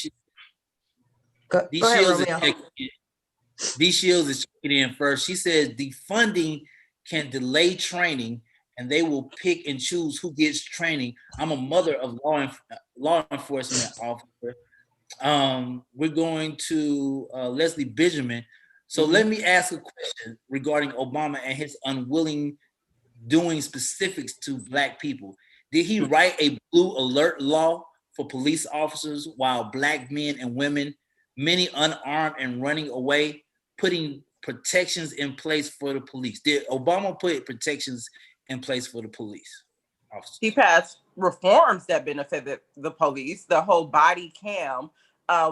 Shields is checking in first. She says defunding can delay training, and they will pick and choose who gets training. I'm a mother of law enforcement officer. We're going to Leslie Benjamin. So let me ask a question regarding Obama and his unwilling doing specifics to Black people. Did he write a blue alert law for police officers while Black men and women, many unarmed and running away, putting protections in place for the police? Did Obama put protections in place for the police officers? He passed reforms that benefited the police, the whole body cam.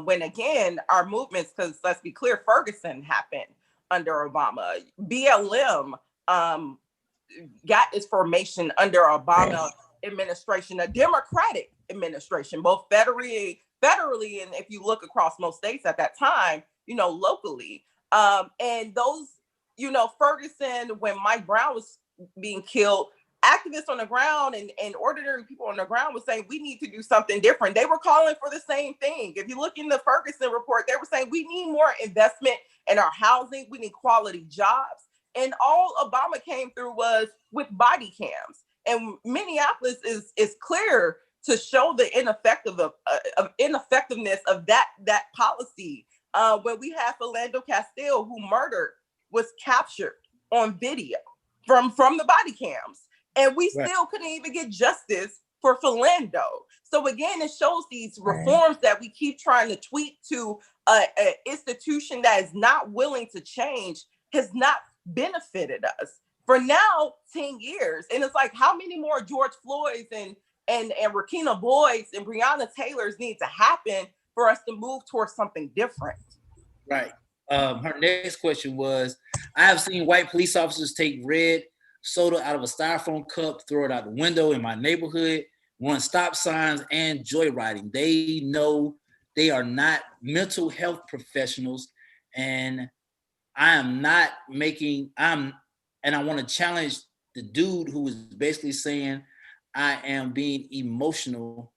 When again, our movements, because let's be clear, Ferguson happened under Obama. BLM got its formation under Obama administration, a Democratic administration, both federally, and if you look across most states at that time, locally. And those, Ferguson, when Mike Brown was being killed, activists on the ground and ordinary people on the ground were saying, we need to do something different. They were calling for the same thing. If you look in the Ferguson report, they were saying, we need more investment in our housing. We need quality jobs. And all Obama came through was with body cams. And Minneapolis is clear to show the ineffectiveness of that policy. When we had Philando Castile, who was captured on video from the body cams. And we still couldn't even get justice for Philando. So again, it shows these reforms that we keep trying to tweak to an institution that is not willing to change has not benefited us for now 10 years. And it's like, how many more George Floyds and and Rakina Boyd's and Breonna Taylor's need to happen for us to move towards something different. Right. Her next question was, I have seen white police officers take red soda out of a styrofoam cup, throw it out the window in my neighborhood, run stop signs, and joyriding. They know they are not mental health professionals, and I want to challenge the dude who is basically saying I am being emotional.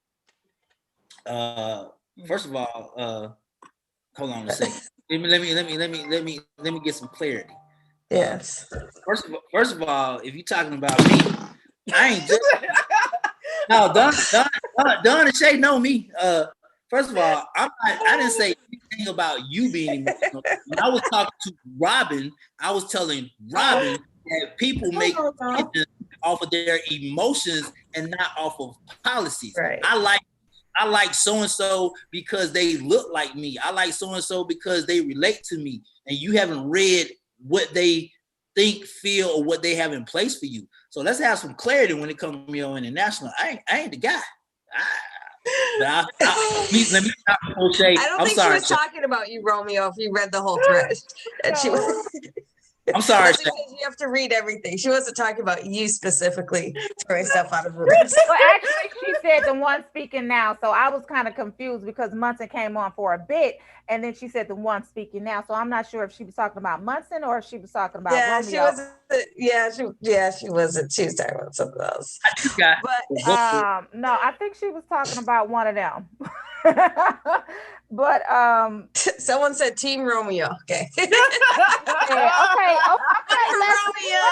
First of all, hold on a second. Let me get some clarity. Yes. First of all, if you're talking about me, I ain't just no. Don and Shay know me. First of all, I didn't say anything about you being emotional. When I was talking to Robin, I was telling Robin that people make decisions off of their emotions and not off of policies. Right. I like so-and-so because they look like me. I like so-and-so because they relate to me. And you haven't read what they think, feel, or what they have in place for you. So let's have some clarity when it comes to me on international. I ain't the guy. Let me stop. I don't think she was talking about you, Romeo, if you read the whole thread. And she was I'm sorry. You have to read everything. She wasn't talking about you specifically throwing stuff out of her rooms. Well, actually, she said the one speaking now. So I was kind of confused because Munson came on for a bit, and then she said the one speaking now. So I'm not sure if she was talking about Munson or if she was talking about Romeo. She wasn't. She wasn't. She was talking about something else. But no, I think she was talking about one of them. But someone said Team Romeo. Okay. Okay. Romeo.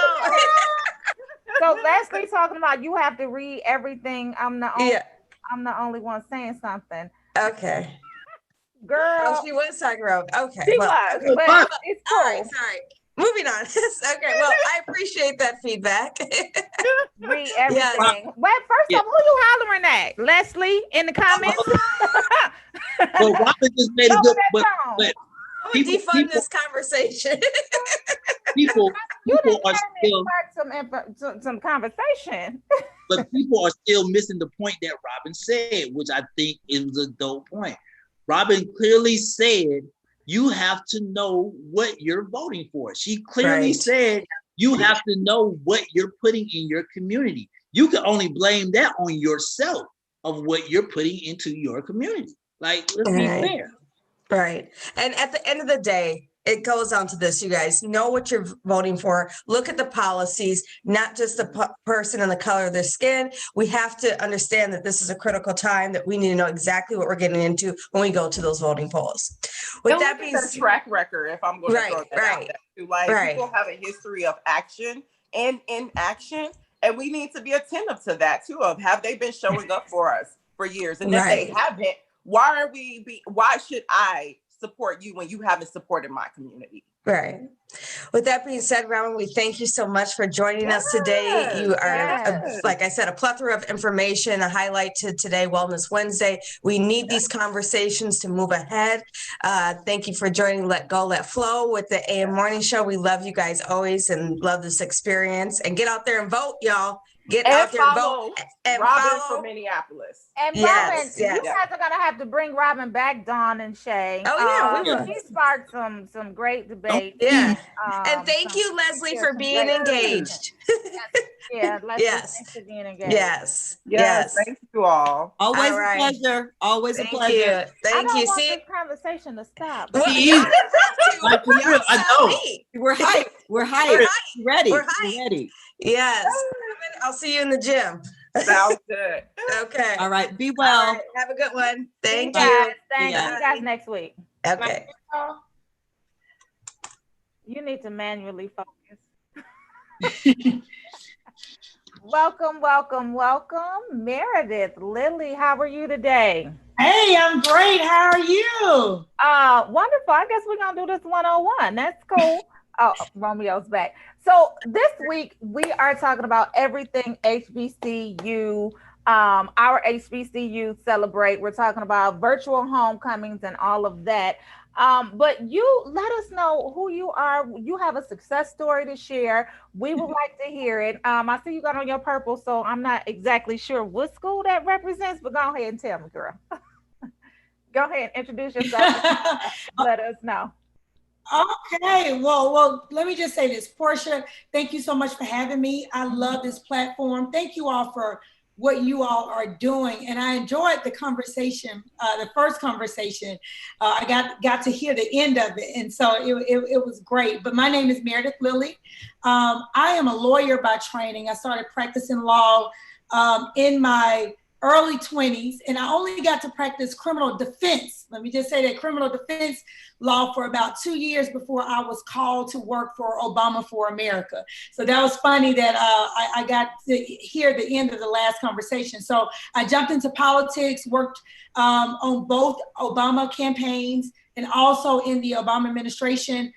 So Leslie talking about you have to read everything. I'm the only one saying something. Okay. Girl. Oh, she was talking about. Okay. She was, but it's cool. All right, sorry. Moving on. Okay. Well, I appreciate that feedback. Read everything. Yes. Wait, first off, who you hollering at? Leslie in the comments? Well, Robin just made a good but defund this conversation. people are still some conversation. But people are still missing the point that Robin said, which I think is a dope point. Robin clearly said you have to know what you're voting for. She clearly said you have to know what you're putting in your community. You can only blame that on yourself of what you're putting into your community. Like, let's be fair. Right. And at the end of the day, it goes on to this, you guys. Know what you're voting for. Look at the policies, not just the person and the color of their skin. We have to understand that this is a critical time, that we need to know exactly what we're getting into when we go to those voting polls. With that being said, track record, if I'm going to throw that out there too. Like, people have a history of action and inaction, and we need to be attentive to that too. Of have they been showing up for us for years? And if they haven't, why should I support you when you haven't supported my community? Right. With that being said, Robin, we thank you so much for joining us today. You are, like I said, a plethora of information, a highlight to today, Wellness Wednesday. We need these conversations to move ahead. Thank you for joining Let Go, Let Flow with the AM Morning Show. We love you guys always and love this experience. And get out there and vote, y'all. Get out there and vote. And Robin from Minneapolis. And Robin, you guys are gonna have to bring Robin back, Dawn and Shay. Oh yeah, she sparked some great debate. Yeah, and thank you, Leslie, for being engaged. Leslie, thanks for being engaged. Yes. Thank you all. Always a pleasure. Always a pleasure. Thank you. See, this conversation to stop. Well, I know. We're hyped. We're hyped. Ready. We're ready. Yes. I'll see you in the gym. Sounds good. Okay. All right. Be well. All right. Have a good one. Thank you. you. Thank you guys next week. Okay. You need to manually focus. Welcome. Meredith, Lily, how are you today? Hey, I'm great. How are you? Wonderful. I guess we're going to do this 101. That's cool. Oh, Romeo's back. So this week we are talking about everything HBCU our HBCUs celebrate. We're talking about virtual homecomings and all of that. But you let us know who you are. You have a success story to share. We would like to hear it. I see you got on your purple, so I'm not exactly sure what school that represents, but go ahead and tell me, girl. Go ahead, introduce yourself. Let us know. Okay, well, let me just say this. Portia, thank you so much for having me. I love this platform. Thank you all for what you all are doing. And I enjoyed the conversation, the first conversation. I got to hear the end of it. And so it was great. But my name is Meredith Lilly. I am a lawyer by training. I started practicing law in my early 20s, and I only got to practice criminal defense. Let me just say that criminal defense law for about 2 years before I was called to work for Obama for America. So that was funny that I got to hear the end of the last conversation. So I jumped into politics, worked on both Obama campaigns and also in the Obama administration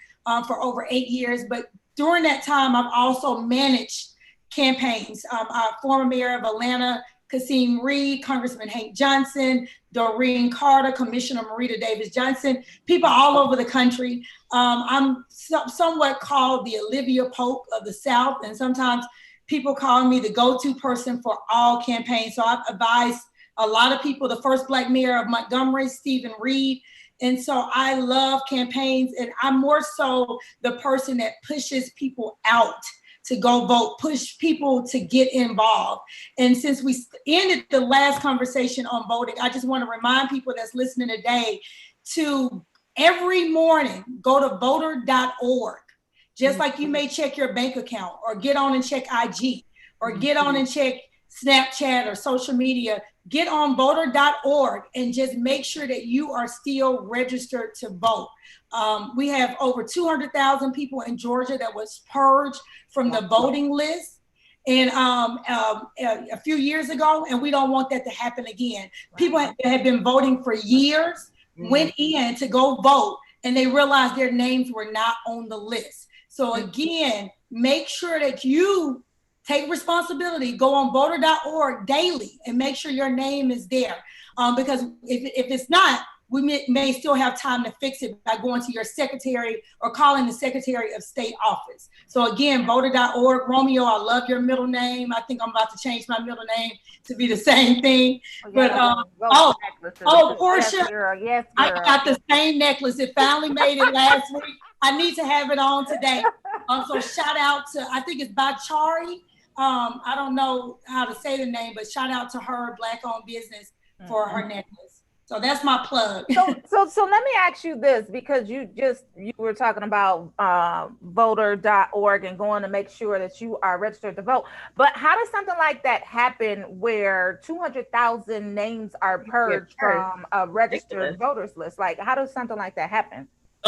for over 8 years. But during that time, I've also managed campaigns. Our former mayor of Atlanta, Kasim Reed, Congressman Hank Johnson, Doreen Carter, Commissioner Marita Davis Johnson, people all over the country. I'm somewhat called the Olivia Pope of the South, and sometimes people call me the go-to person for all campaigns. So I've advised a lot of people, the first Black mayor of Montgomery, Stephen Reed. And so I love campaigns, and I'm more so the person that pushes people out to go vote, push people to get involved. And since we ended the last conversation on voting, I just want to remind people that's listening today to every morning go to voter.org. Just like you may check your bank account or get on and check IG or get on and check Snapchat or social media, get on voter.org and just make sure that you are still registered to vote. We have over 200,000 people in Georgia that was purged from the voting list and a few years ago, and we don't want that to happen again. People that have been voting for years went in to go vote, and they realized their names were not on the list. So again, make sure that you take responsibility, go on voter.org daily and make sure your name is there. Because if it's not, we may still have time to fix it by going to your secretary or calling the Secretary of State office. So again, voter.org. Romeo, I love your middle name. I think I'm about to change my middle name to be the same thing. But Portia, yes, girl. I got the same necklace. It finally made it last week. I need to have it on today. So shout out to, I think it's Bachari. I don't know how to say the name, but shout out to her, Black-owned business, for her necklace. So that's my plug. So let me ask you this, because you were talking about voter.org and going to make sure that you are registered to vote. But how does something like that happen where 200,000 names are purged from a registered voters list? Like, how does something like that happen?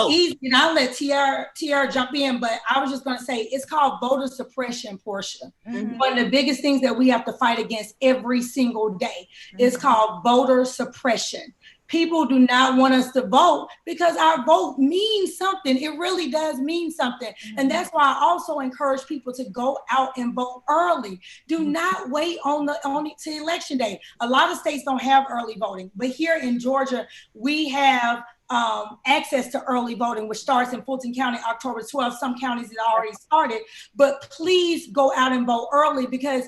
Easy, and I'll let TR jump in, but I was just going to say it's called voter suppression, Portia. One of the biggest things that we have to fight against every single day is called voter suppression. People do not want us to vote because our vote means something. It really does mean something. And that's why I also encourage people to go out and vote early. Do not wait to election day. A lot of states don't have early voting, but here in Georgia, we have access to early voting, which starts in Fulton County, October 12th. Some counties it already started, but please go out and vote early, because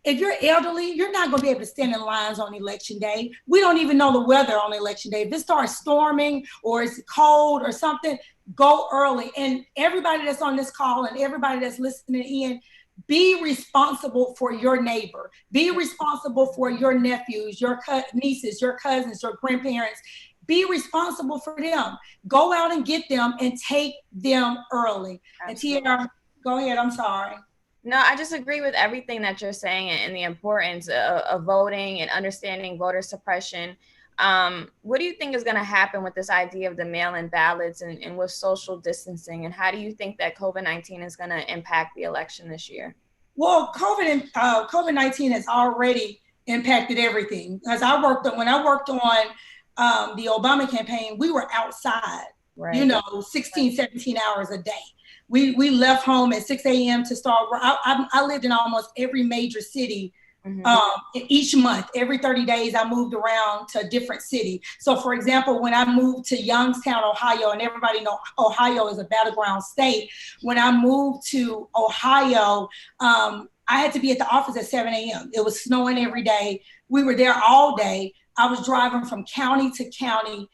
if you're elderly, you're not going to be able to stand in lines on election day. We don't even know the weather on election day. If it starts storming or it's cold or something, go early. And everybody that's on this call and everybody that's listening in, be responsible for your neighbor. Be responsible for your nephews, your nieces, your cousins, your grandparents. Be responsible for them. Go out and get them and take them early. Absolutely. And Tia, go ahead. I'm sorry. No, I just agree with everything that you're saying and the importance of voting and understanding voter suppression. What do you think is going to happen with this idea of the mail-in ballots and with social distancing? And how do you think that COVID-19 is going to impact the election this year? Well, COVID-19 has already impacted everything. When I worked on the Obama campaign, we were outside, 16, 17 hours a day. We left home at 6 a.m. to start. I lived in almost every major city Each month, every 30 days, I moved around to a different city. So for example, when I moved to Youngstown, Ohio, and everybody know Ohio is a battleground state. When I moved to Ohio, I had to be at the office at 7 a.m. It was snowing every day. We were there all day. I was driving from county to county,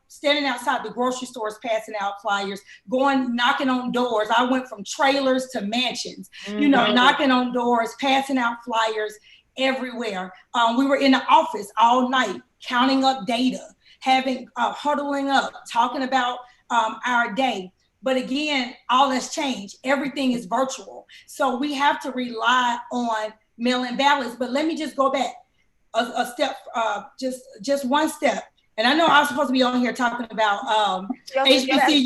standing outside the grocery stores, passing out flyers, knocking on doors. I went from trailers to mansions, knocking on doors, passing out flyers everywhere. We were in the office all night, counting up data, huddling up, talking about our day. But again, all has changed. Everything is virtual. So we have to rely on mail-in ballots. But let me just go back a step, just one step. And I know I was supposed to be on here talking about HBCUs.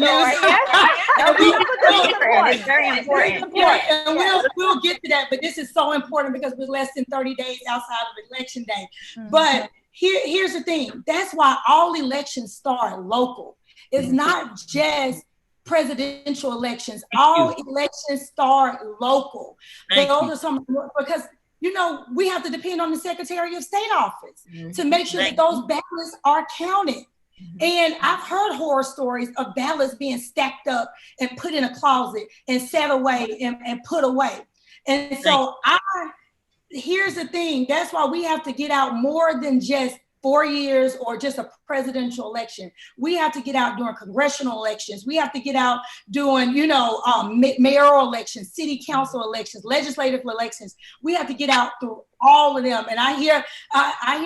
It's very important. And we'll get to that, but this is so important because we're less than 30 days outside of election day. But here's the thing. That's why all elections start local. It's not just presidential elections. All elections start local. Those are some, because we have to depend on the Secretary of State office to make sure that those ballots are counted. And I've heard horror stories of ballots being stacked up and put in a closet and set away and put away. And so here's the thing. That's why we have to get out more than just 4 years or just a presidential election. We have to get out during congressional elections. We have to get out doing, mayoral elections, city council elections, legislative elections. We have to get out through all of them. And I hear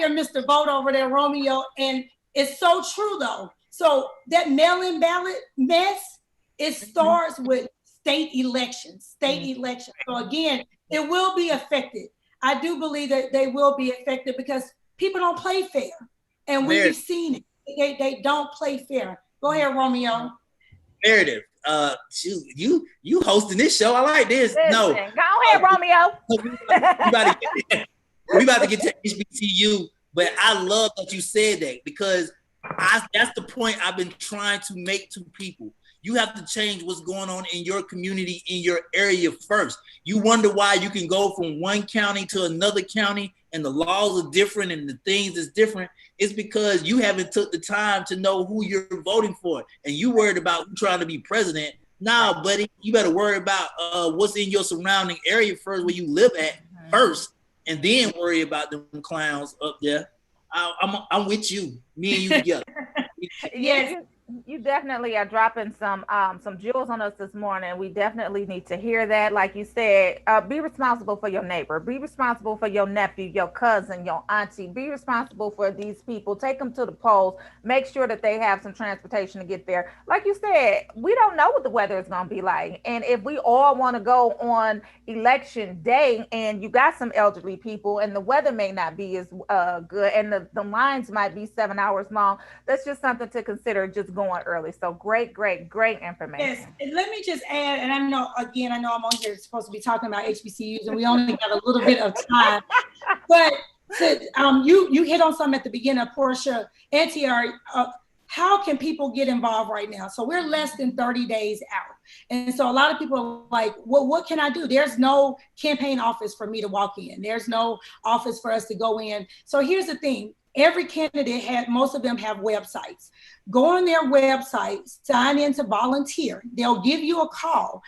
Mr. Vote over there, Romeo, and it's so true though. So that mail-in ballot mess, it starts with state elections. So again, it will be affected. I do believe that they will be affected because people don't play fair. And we've seen it. They don't play fair. Go ahead, Romeo. Meredith, you hosting this show. I like this. Listen, no. Go ahead, Romeo. we about to get to HBCU, but I love that you said that because that's the point I've been trying to make to people. You have to change what's going on in your community, in your area first. You wonder why you can go from one county to another county and the laws are different and the things is different. It's because you haven't took the time to know who you're voting for. And you worried about trying to be president. Nah, buddy, you better worry about what's in your surrounding area first, where you live at first, and then worry about them clowns up there. I'm with you. Me and you together. Yes. You definitely are dropping some jewels on us this morning. We definitely need to hear that. Like you said, be responsible for your neighbor. Be responsible for your nephew, your cousin, your auntie. Be responsible for these people. Take them to the polls. Make sure that they have some transportation to get there. Like you said, we don't know what the weather is going to be like. And if we all want to go on election day and you got some elderly people and the weather may not be as good and the lines might be 7 hours long, that's just something to consider just going early. So great information. Yes, and let me just add, and I know I'm on here supposed to be talking about HBCUs, and we only got a little bit of time, but you hit on something at the beginning, Portia and TR. How can people get involved right now? So we're less than 30 days out. And so a lot of people are like, well, what can I do? There's no campaign office for me to walk in. There's no office for us to go in. So here's the thing. Every candidate most of them have websites. Go on their website, sign in to volunteer. They'll give you a call.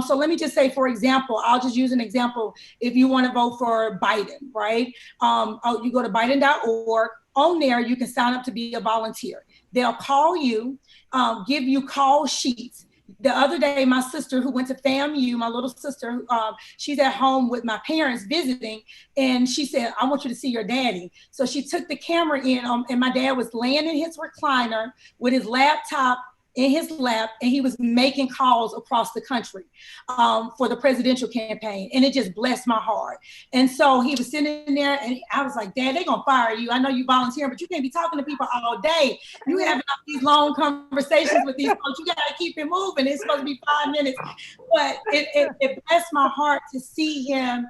So let me just say, for example, I'll just use an example. If you want to vote for Biden, right? You go to Biden.org. On there, you can sign up to be a volunteer. They'll call you, give you call sheets. The other day, my sister who went to FAMU, my little sister, she's at home with my parents visiting, and she said, I want you to see your daddy. So she took the camera in, and my dad was laying in his recliner with his laptop in his lap, and he was making calls across the country for the presidential campaign. And it just blessed my heart. And so he was sitting there, and I was like, Dad, they're gonna fire you. I know you volunteer, but you can't be talking to people all day. You having these long conversations with these folks. You gotta keep it moving. It's supposed to be 5 minutes. But it blessed my heart to see him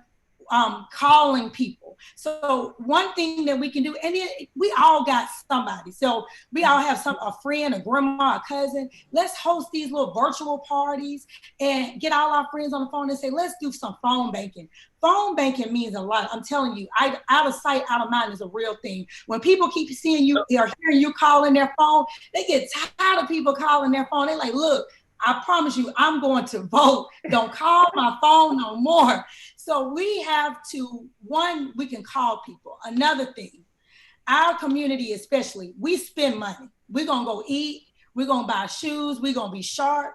calling people. So one thing that we can do, and we all got somebody. So we all have a friend, a grandma, a cousin. Let's host these little virtual parties and get all our friends on the phone and say, let's do some phone banking. Phone banking means a lot. I'm telling you, out of sight, out of mind is a real thing. When people keep seeing you or hearing you calling their phone, they get tired of people calling their phone. They're like, look, I promise you, I'm going to vote. Don't call my phone no more. So we have to, one, we can call people. Another thing, our community especially, we spend money. We're going to go eat. We're going to buy shoes. We're going to be sharp.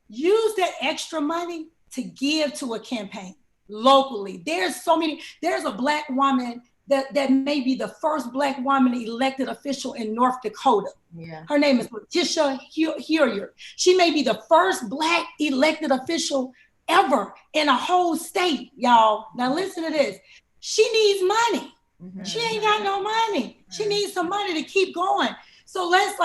Use that extra money to give to a campaign locally. There's a Black woman that may be the first Black woman elected official in North Dakota. Yeah. Her name is Letitia Hilliard. She may be the first Black elected official ever in a whole state, y'all. Now listen to this. She needs money. Mm-hmm. She ain't got no money. She needs some money to keep going. So let's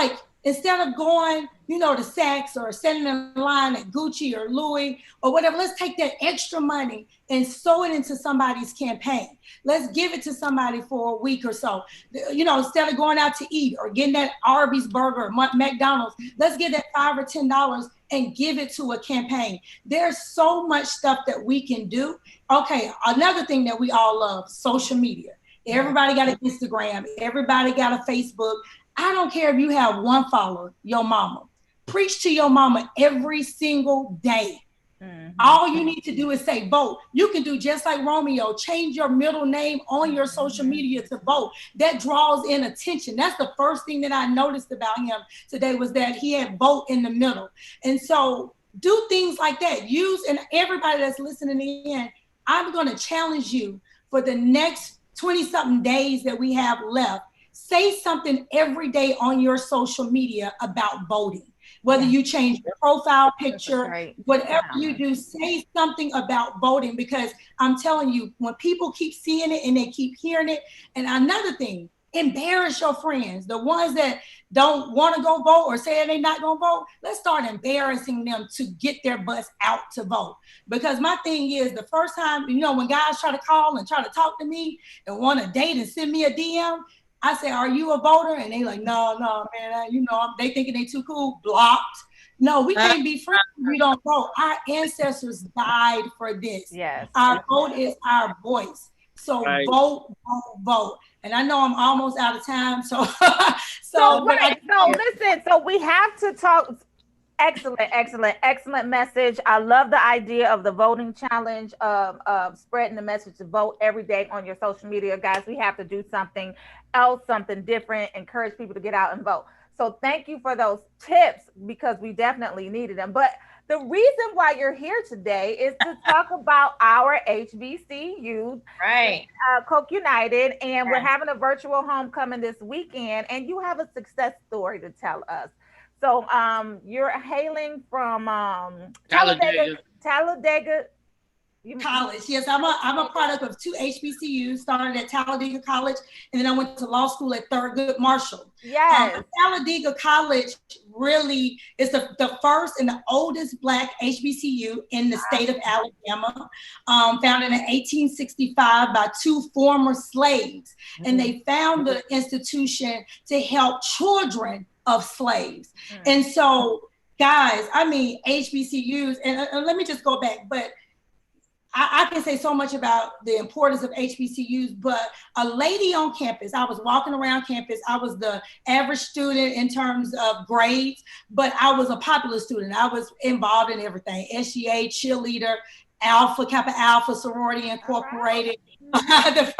instead of going, to Saks or sending in line at Gucci or Louis or whatever, let's take that extra money and sow it into somebody's campaign. Let's give it to somebody for a week or so. Instead of going out to eat or getting that Arby's burger or McDonald's, let's get that $5 or $10 and give it to a campaign. There's so much stuff that we can do. Okay, another thing that we all love, social media. Everybody got an Instagram. Everybody got a Facebook. I don't care if you have one follower, your mama. Preach to your mama every single day. Mm-hmm. All you need to do is say vote. You can do just like Romeo, change your middle name on your social media to vote. That draws in attention. That's the first thing that I noticed about him today was that he had vote in the middle. And so do things like that. And everybody that's listening in, I'm going to challenge you for the next 20-something days that we have left. Say something every day on your social media about voting. Whether you change your profile picture, whatever you do, say something about voting, because I'm telling you, when people keep seeing it and they keep hearing it, and another thing, embarrass your friends, the ones that don't want to go vote or say they're not going to vote, let's start embarrassing them to get their butts out to vote. Because my thing is, the first time, when guys try to call and try to talk to me and want to date and send me a DM, I say, are you a voter? And they like, no, man, they thinking they too cool, blocked. No, we can't be friends if we don't vote. Our ancestors died for this. Yes. Our vote is our voice. So vote. And I know I'm almost out of time. So listen, so we have to talk. Excellent message. I love the idea of the voting challenge, of spreading the message to vote every day on your social media. Guys, we have to do something else, something different, encourage people to get out and vote. So thank you for those tips, because we definitely needed them. But the reason why you're here today is to talk about our HBCU, right? Coke United, and we're having a virtual homecoming this weekend, and you have a success story to tell us. So you're hailing from Talladega College. Yes, I'm a product of two HBCUs, started at Talladega College, and then I went to law school at Thurgood Marshall. Yes. Talladega College really is the first and the oldest Black HBCU in the state of Alabama, founded in 1865 by two former slaves. Mm-hmm. And they found the institution to help children of slaves. Mm-hmm. And so, guys, HBCUs, and let me just go back, but I can say so much about the importance of HBCUs, but a lady on campus, I was walking around campus, I was the average student in terms of grades, but I was a popular student. I was involved in everything, SGA, cheerleader, Alpha, Kappa Alpha, Sorority Incorporated, the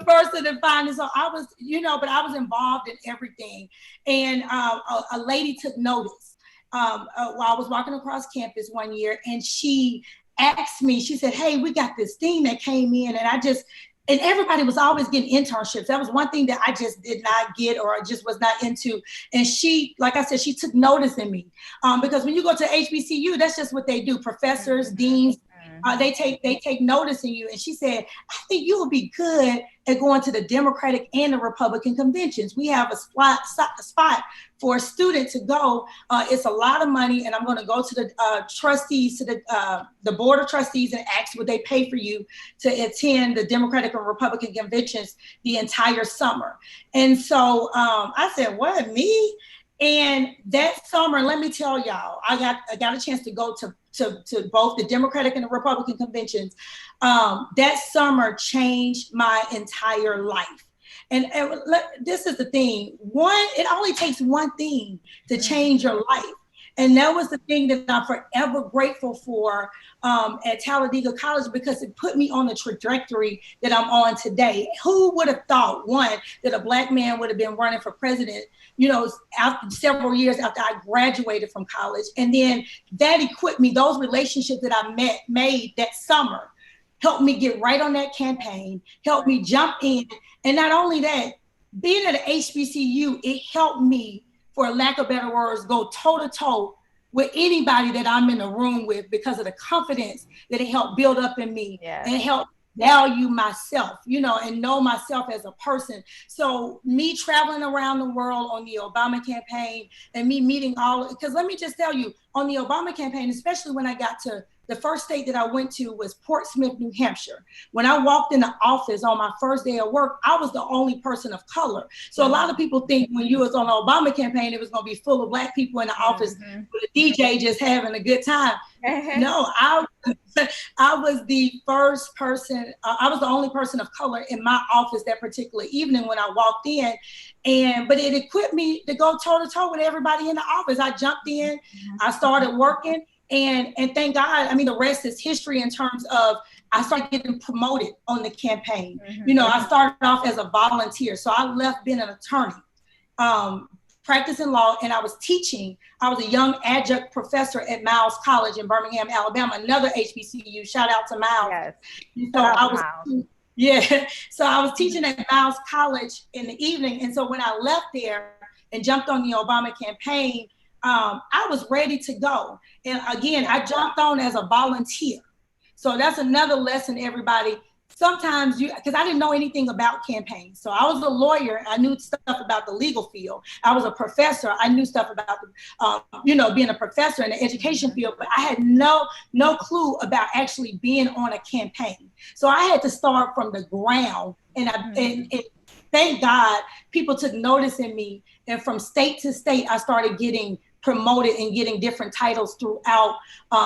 first of the finest. So I was, but I was involved in everything. And a lady took notice while I was walking across campus one year, and she asked me, she said, hey, we got this thing that came in, and everybody was always getting internships. That was one thing that I just did not get, or I just was not into. And she, like I said, she took notice in me, because when you go to HBCU, that's just what they do. Professors, deans, they take notice in you. And she said, I think you would be good at going to the Democratic and the Republican conventions. We have a spot for a student to go. It's a lot of money, and I'm going to go to the trustees, to the board of trustees, and ask would they pay for you to attend the Democratic or Republican conventions the entire summer. And so I said, what, me? And that summer, let me tell y'all, I got a chance to go to both the Democratic and the Republican conventions. That summer changed my entire life. And this is the thing. It only takes one thing to change your life. And that was the thing that I'm forever grateful for at Talladega College, because it put me on the trajectory that I'm on today. Who would have thought, one, that a Black man would have been running for president, after several years after I graduated from college. And then that equipped me, those relationships that I made that summer, helped me get right on that campaign, helped me jump in. And not only that, being at an HBCU, it helped me, for lack of better words, go toe-to-toe with anybody that I'm in the room with, because of the confidence that it helped build up in me. And it helped value myself, and know myself as a person. So me traveling around the world on the Obama campaign, and me meeting because let me just tell you, on the Obama campaign, especially when I got to the first state that I went to was Portsmouth, New Hampshire. When I walked in the office on my first day of work, I was the only person of color. So a lot of people think when you was on the Obama campaign, it was going to be full of Black people in the office with a DJ just having a good time. No, I was the first person. I was the only person of color in my office that particular evening when I walked in. But it equipped me to go toe to toe with everybody in the office. I jumped in, I started working. And thank God, the rest is history in terms of I started getting promoted on the campaign. I started off as a volunteer. So I left being an attorney, practicing law, and I was teaching. I was a young adjunct professor at Miles College in Birmingham, Alabama, another HBCU. Shout out to Miles. So I was teaching at Miles College in the evening. And so when I left there and jumped on the Obama campaign, I was ready to go. And again, I jumped on as a volunteer. So that's another lesson, everybody. Sometimes because I didn't know anything about campaigns. So I was a lawyer. I knew stuff about the legal field. I was a professor. I knew stuff about, being a professor in the education field, but I had no clue about actually being on a campaign. So I had to start from the ground. And thank God people took notice in me. And from state to state, I started getting promoted and getting different titles throughout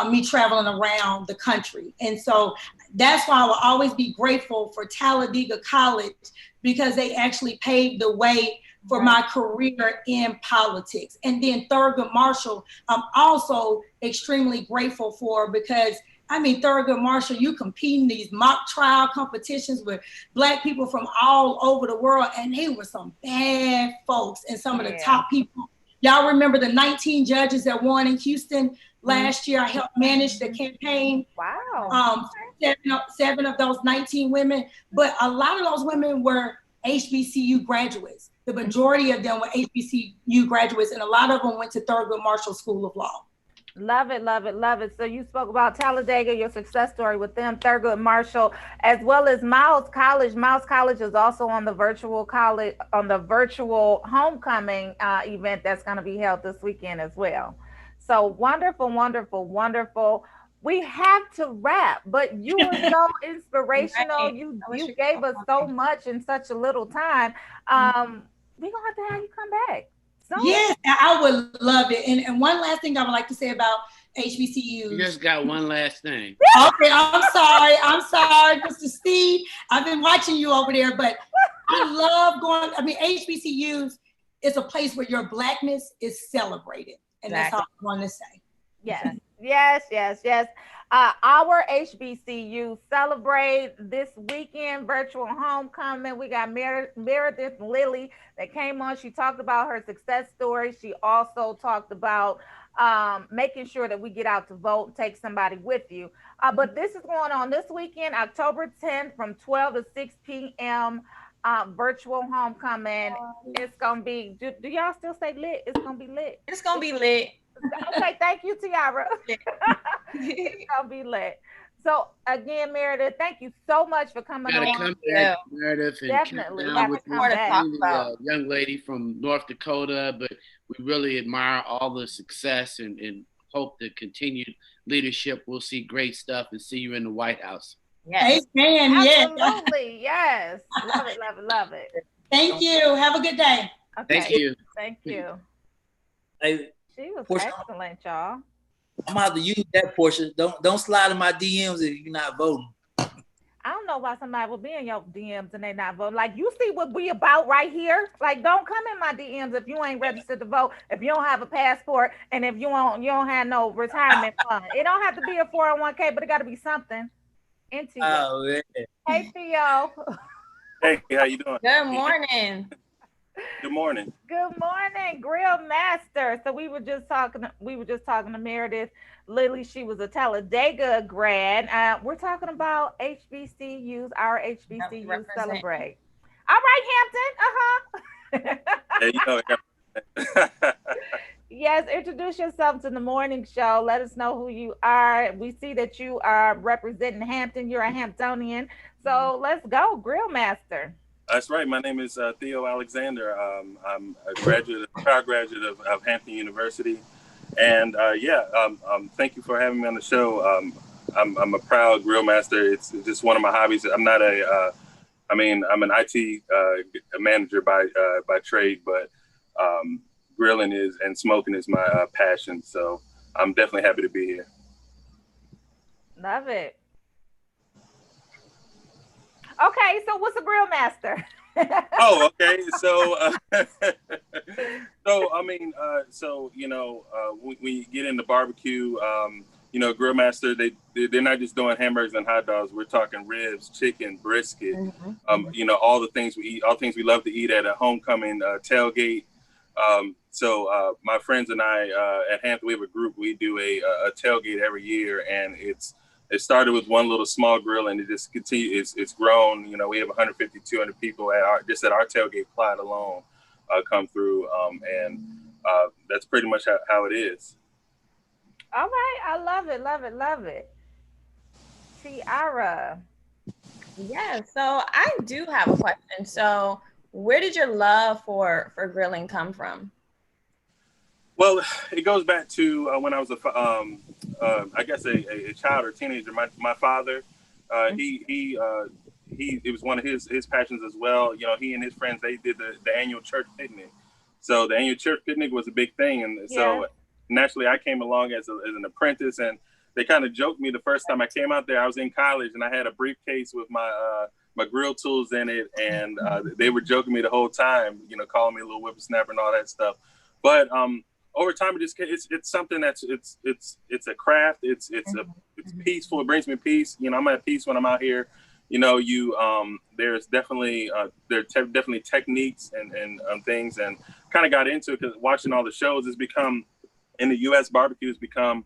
me traveling around the country. And so that's why I will always be grateful for Talladega College, because they actually paved the way for my career in politics. And then Thurgood Marshall, I'm also extremely grateful for, because Thurgood Marshall, you compete in these mock trial competitions with Black people from all over the world, and they were some bad folks and some of the top people. Y'all remember the 19 judges that won in Houston last year? I helped manage the campaign. Wow. 7 of those 19 women, but a lot of those women were HBCU graduates. The majority of them were HBCU graduates, and a lot of them went to Thurgood Marshall School of Law. Love it, love it, love it. So you spoke about Talladega, your success story with them, Thurgood Marshall, as well as Miles College. Miles College is also on the virtual homecoming event that's going to be held this weekend as well. So wonderful, wonderful, wonderful. We have to wrap, but you were so inspirational. You gave us so much in such a little time. We're going to have to have you come back. Yes, I would love it. And one last thing I would like to say about HBCUs. You just got one last thing. Okay, I'm sorry, Mr. Steve. I've been watching you over there, but I love going. HBCUs is a place where your Blackness is celebrated. And that's all I want to say. Yes. Our HBCU celebrate this weekend, virtual homecoming. We got Meredith Lilly that came on. She talked about her success story. She also talked about making sure that we get out to vote, take somebody with you. But this is going on this weekend, October 10th from 12 to 6 p.m. Virtual homecoming. It's going to be, do y'all still say lit? It's going to be lit. It's going to be lit. Okay, thank you, Tiara. It's gonna be lit. So again, Meredith, thank you so much for coming Gotta on. come back, Meredith, and Definitely count have down with to come back. the young lady from North Dakota. But we really admire all the success and hope the continued leadership. We'll see great stuff and see you in the White House. Yes. Amen. Yes. Absolutely. Yes. Love it. Love it. Love it. Thank you. Have a good day. Okay. Thank you. Thank you. Hey, She was Portia, excellent, y'all. I'm gonna have to use that portion. Don't slide in my DMs if you're not voting. I don't know why somebody would be in your DMs and they not voting. Like, you see what we about right here? Like, don't come in my DMs if you ain't registered to vote, if you don't have a passport, and if you don't have no retirement fund. It don't have to be a 401k, but it got to be something into you. Oh, man. Hey, Theo. Hey, how you doing? Good morning. Good morning. Good morning, Grill Master. So we were just talking to Meredith Lily. She was a Talladega grad. We're talking about HBCUs, our HBCUs celebrate. All right, Hampton. There you go. Yes, introduce yourself to the morning show. Let us know who you are. We see that you are representing Hampton. You're a Hamptonian. So let's go, Grill Master. That's right. My name is Theo Alexander. I'm a proud graduate of Hampton University. And thank you for having me on the show. I'm a proud grill master. It's just one of my hobbies. I'm not I'm an IT manager by trade, but grilling and smoking is my passion. So I'm definitely happy to be here. Love it. Okay, so what's a grill master? Oh, okay. So, when you get into barbecue, grill master, they're not just doing hamburgers and hot dogs. We're talking ribs, chicken, brisket, all the things we eat, all things we love to eat at a homecoming tailgate. My friends and I at Hampton, we have a group. We do a tailgate every year, and it started with one little small grill, and it just continues. It's grown. We have 150, 200 people at our tailgate plot alone come through, and that's pretty much how it is. All right, I love it, love it, love it. Tiara. Yeah, so I do have a question. So, where did your love for grilling come from? Well, it goes back to when I was a child or teenager. My father, it was one of his passions as well. He and his friends, they did the annual church picnic. So the annual church picnic was a big thing, and so naturally I came along as an apprentice, and they kind of joked me the first time I came out there. I was in college and I had a briefcase with my grill tools in it, and they were joking me the whole time, calling me a little whippersnapper and all that stuff. But over time, it's something that's it's a craft. It's peaceful. It brings me peace. I'm at peace when I'm out here. There's definitely definitely techniques and things, and kind of got into it because watching all the shows has become, in the U.S. barbecue has become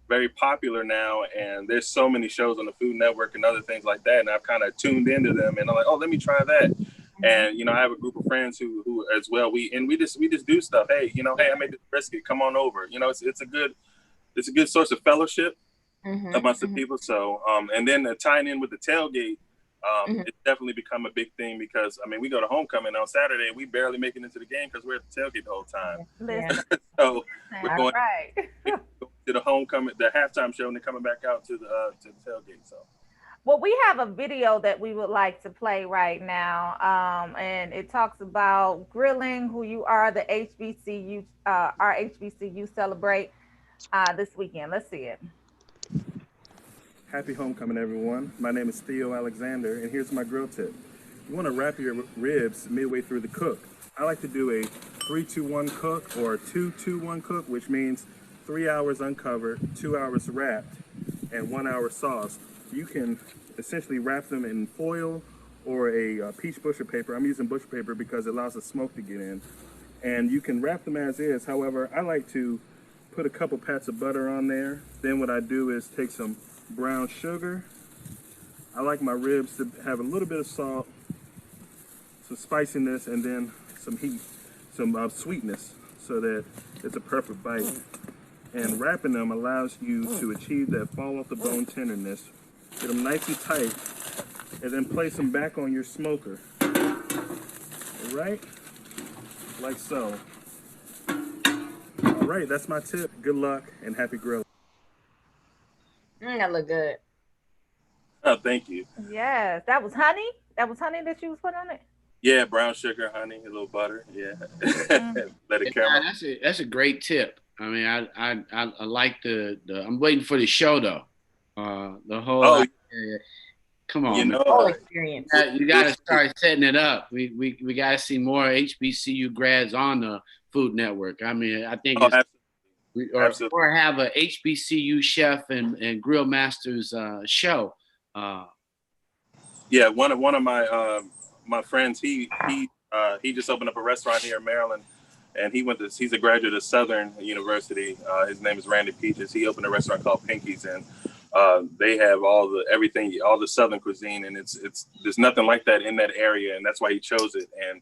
very popular now, and there's so many shows on the Food Network and other things like that, and I've kind of tuned into them, and I'm like, oh, let me try that. And I have a group of friends who as well, we just do stuff. Hey, I made this brisket, come on over. It's a good source of fellowship amongst the people. So and then tying in with the tailgate, it's definitely become a big thing, because we go to homecoming on Saturday, we barely make it into the game because we're at the tailgate the whole time. So we're going to the homecoming, the halftime show, and then coming back out to the tailgate. So. Well, we have a video that we would like to play right now, and it talks about grilling, who you are, the HBCU, our HBCU celebrate this weekend. Let's see it. Happy homecoming, everyone. My name is Theo Alexander, and here's my grill tip. You want to wrap your ribs midway through the cook. I like to do a 3-2-1 cook or a 2-2-1 cook, which means 3 hours uncovered, 2 hours wrapped, and 1 hour sauced. You can essentially wrap them in foil or a peach butcher paper. I'm using butcher paper because it allows the smoke to get in. And you can wrap them as is. However, I like to put a couple pats of butter on there. Then what I do is take some brown sugar. I like my ribs to have a little bit of salt, some spiciness, and then some heat, some sweetness, so that it's a perfect bite. And wrapping them allows you to achieve that fall off the bone tenderness Get them nice and tight, and then place them back on your smoker. All right, like so. All right, that's my tip. Good luck and happy grilling. That look good. Oh, thank you. Yes, that was honey. That was honey that you was putting on it. Yeah, brown sugar, honey, a little butter. Yeah, let it Yeah, caramelize. that's a great tip. I mean, I like the I'm waiting for the show though. The whole Oh, come on, you man. know, Whole experience. You got to start setting it up. We got to see more HBCU grads on the Food Network. I mean, I think it's, absolutely. or have a HBCU chef and grill masters show. Yeah, one of my my friends, he just opened up a restaurant here in Maryland, and he's a graduate of Southern University. His name is Randy Peaches. He opened a restaurant called Pinky's, and they have all the Southern cuisine, and it's there's nothing like that in that area, and that's why he chose it, and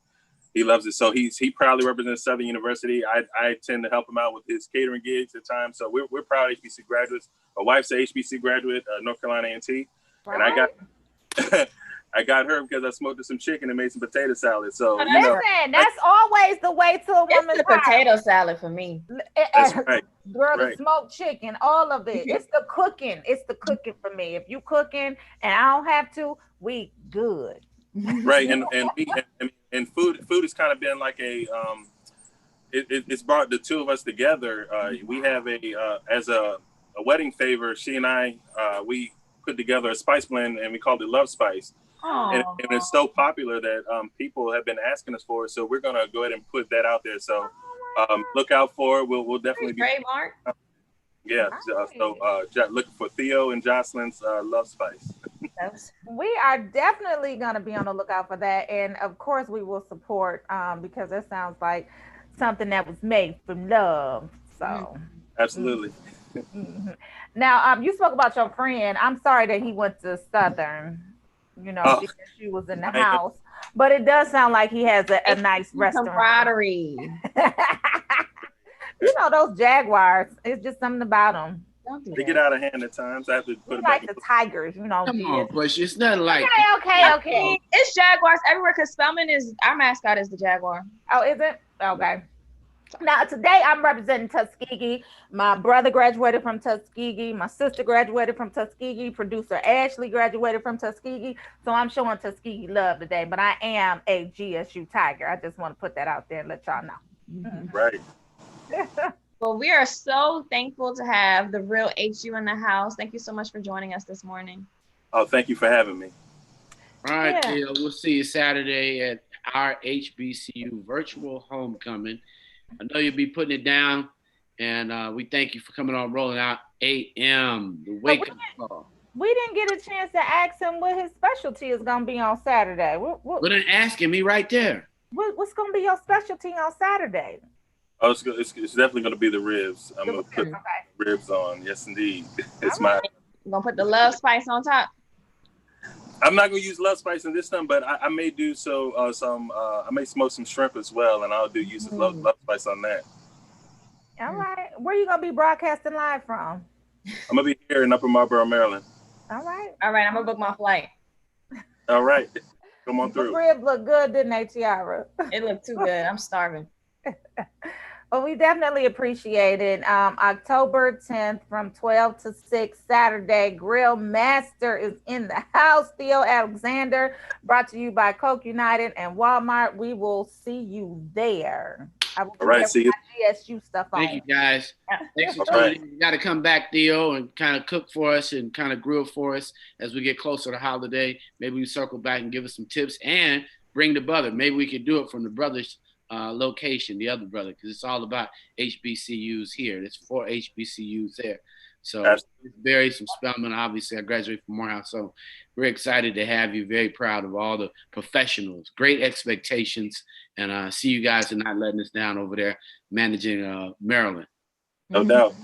he loves it. So he proudly represents Southern University. I tend to help him out with his catering gigs at times. So we're proud HBC graduates. My wife's a HBC graduate, North Carolina A&T, and I got her because I smoked her some chicken and made some potato salad. So listen, that's always the way to a woman's It's the potato salad for me. That's right. Girl, Right. the smoked chicken, all of it. It's the cooking. It's the cooking for me. If you cooking and I don't have to, we good. Right, and food has kind of been like a it's brought the two of us together. We have as a wedding favor, she and I we put together a spice blend and we called it Love Spice. And it's so popular that people have been asking us for it. So we're gonna go ahead and put that out there. So look out for it. We'll definitely be trademark. Yeah. So looking for Theo and Jocelyn's Love Spice. We are definitely gonna be on the lookout for that, and of course we will support because that sounds like something that was made from love. So Absolutely. Now you spoke about your friend. I'm sorry that he went to Southern. You know, she was in the house, but it does sound like he has a nice restaurant. Camaraderie. You know, those Jaguars, it's just something about them. They get out of hand at times. I have to put it like back. the Tigers, you know. Come on, Bush. It's nothing like Okay. It's Jaguars everywhere because Spelman is our mascot is the Jaguar. Oh, is it? Okay. Now, today I'm representing Tuskegee. My brother graduated from Tuskegee. My sister graduated from Tuskegee. Producer Ashley graduated from Tuskegee. So I'm showing Tuskegee love today, but I am a GSU Tiger. I just want to put that out there and let y'all know. Right. Well, we are so thankful to have the real HU in the house. Thank you so much for joining us this morning. Oh, thank you for having me. All right, Theo, we'll see you Saturday at our HBCU virtual homecoming. I know you'll be putting it down, and we thank you for coming on Rolling Out AM, the wake-up call. We didn't get a chance to ask him what his specialty is going to be on Saturday. Well, then asking me right there. What's going to be your specialty on Saturday? Oh, it's definitely going to be the ribs. I'm going to put ribs on. Yes, indeed. It's my. You're going to put the love spice on top? I'm not going to use love spice in this time, but I may do I may smoke some shrimp as well, and I'll use some love spice on that. All right. Where are you going to be broadcasting live from? I'm going to be here in Upper Marlboro, Maryland. All right. I'm going to book my flight. All right. Come on through. The ribs look good, didn't they, Tiara? It looked too good. I'm starving. Well, we definitely appreciate it. October 10th from 12 to 6 Saturday. Grill Master is in the house. Theo Alexander, brought to you by Coke United and Walmart. We will see you there. I will All right, see you. GSU stuff on. Thank you, guys. Thanks for tuning in. You got to come back, Theo, and kind of cook for us and kind of grill for us as we get closer to holiday. Maybe we circle back and give us some tips and bring the brother. Maybe we could do it from the brothers' location, the other brother, because it's all about HBCUs here. There's 4 HBCUs there. So Barry from Spelman, obviously I graduated from Morehouse, so we're excited to have you. Very proud of all the professionals. Great expectations, and see you guys are not letting us down over there managing Maryland. No doubt.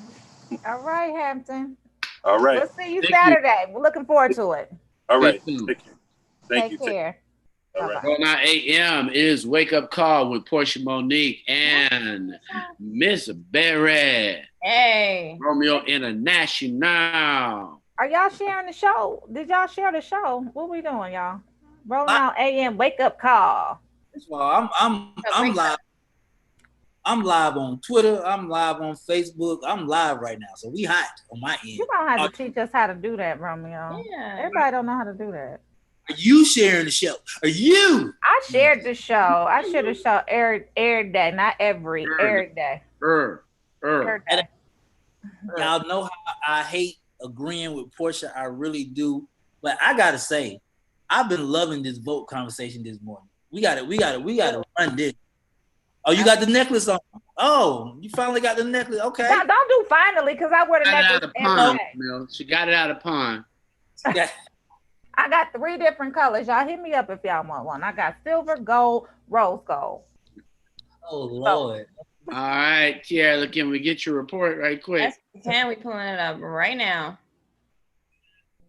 All right, Hampton. All right. We'll see you Saturday. We're looking forward to it. All right. Thank you. Take care. All right. Well, now AM is Wake Up Call with Portia Monique and Miss Barry. Hey. Romeo International. Are y'all sharing the show? Did y'all share the show? What we doing, y'all? Rolling out AM wake up call. First of all, I'm live. I'm live on Twitter. I'm live on Facebook. I'm live right now, so we hot on my end. You gonna have to teach us how to do that, Romeo. Yeah. Everybody don't know how to do that. Are you sharing the show? Are you? I shared the show. I shared the show every day, not every day. Every day. Y'all know how I hate agreeing with Portia. I really do. But I gotta say, I've been loving this vote conversation this morning. We gotta run this. Oh, you got the necklace on. Oh, you finally got the necklace. Okay. No, don't do finally, because I wear the necklace every day. She got it out of pawn. I got 3 different colors. Y'all hit me up if y'all want one. I got silver, gold, rose gold. Oh Lord. All right, Tiara, can we get your report right quick? Yes, we can. We pulling it up right now.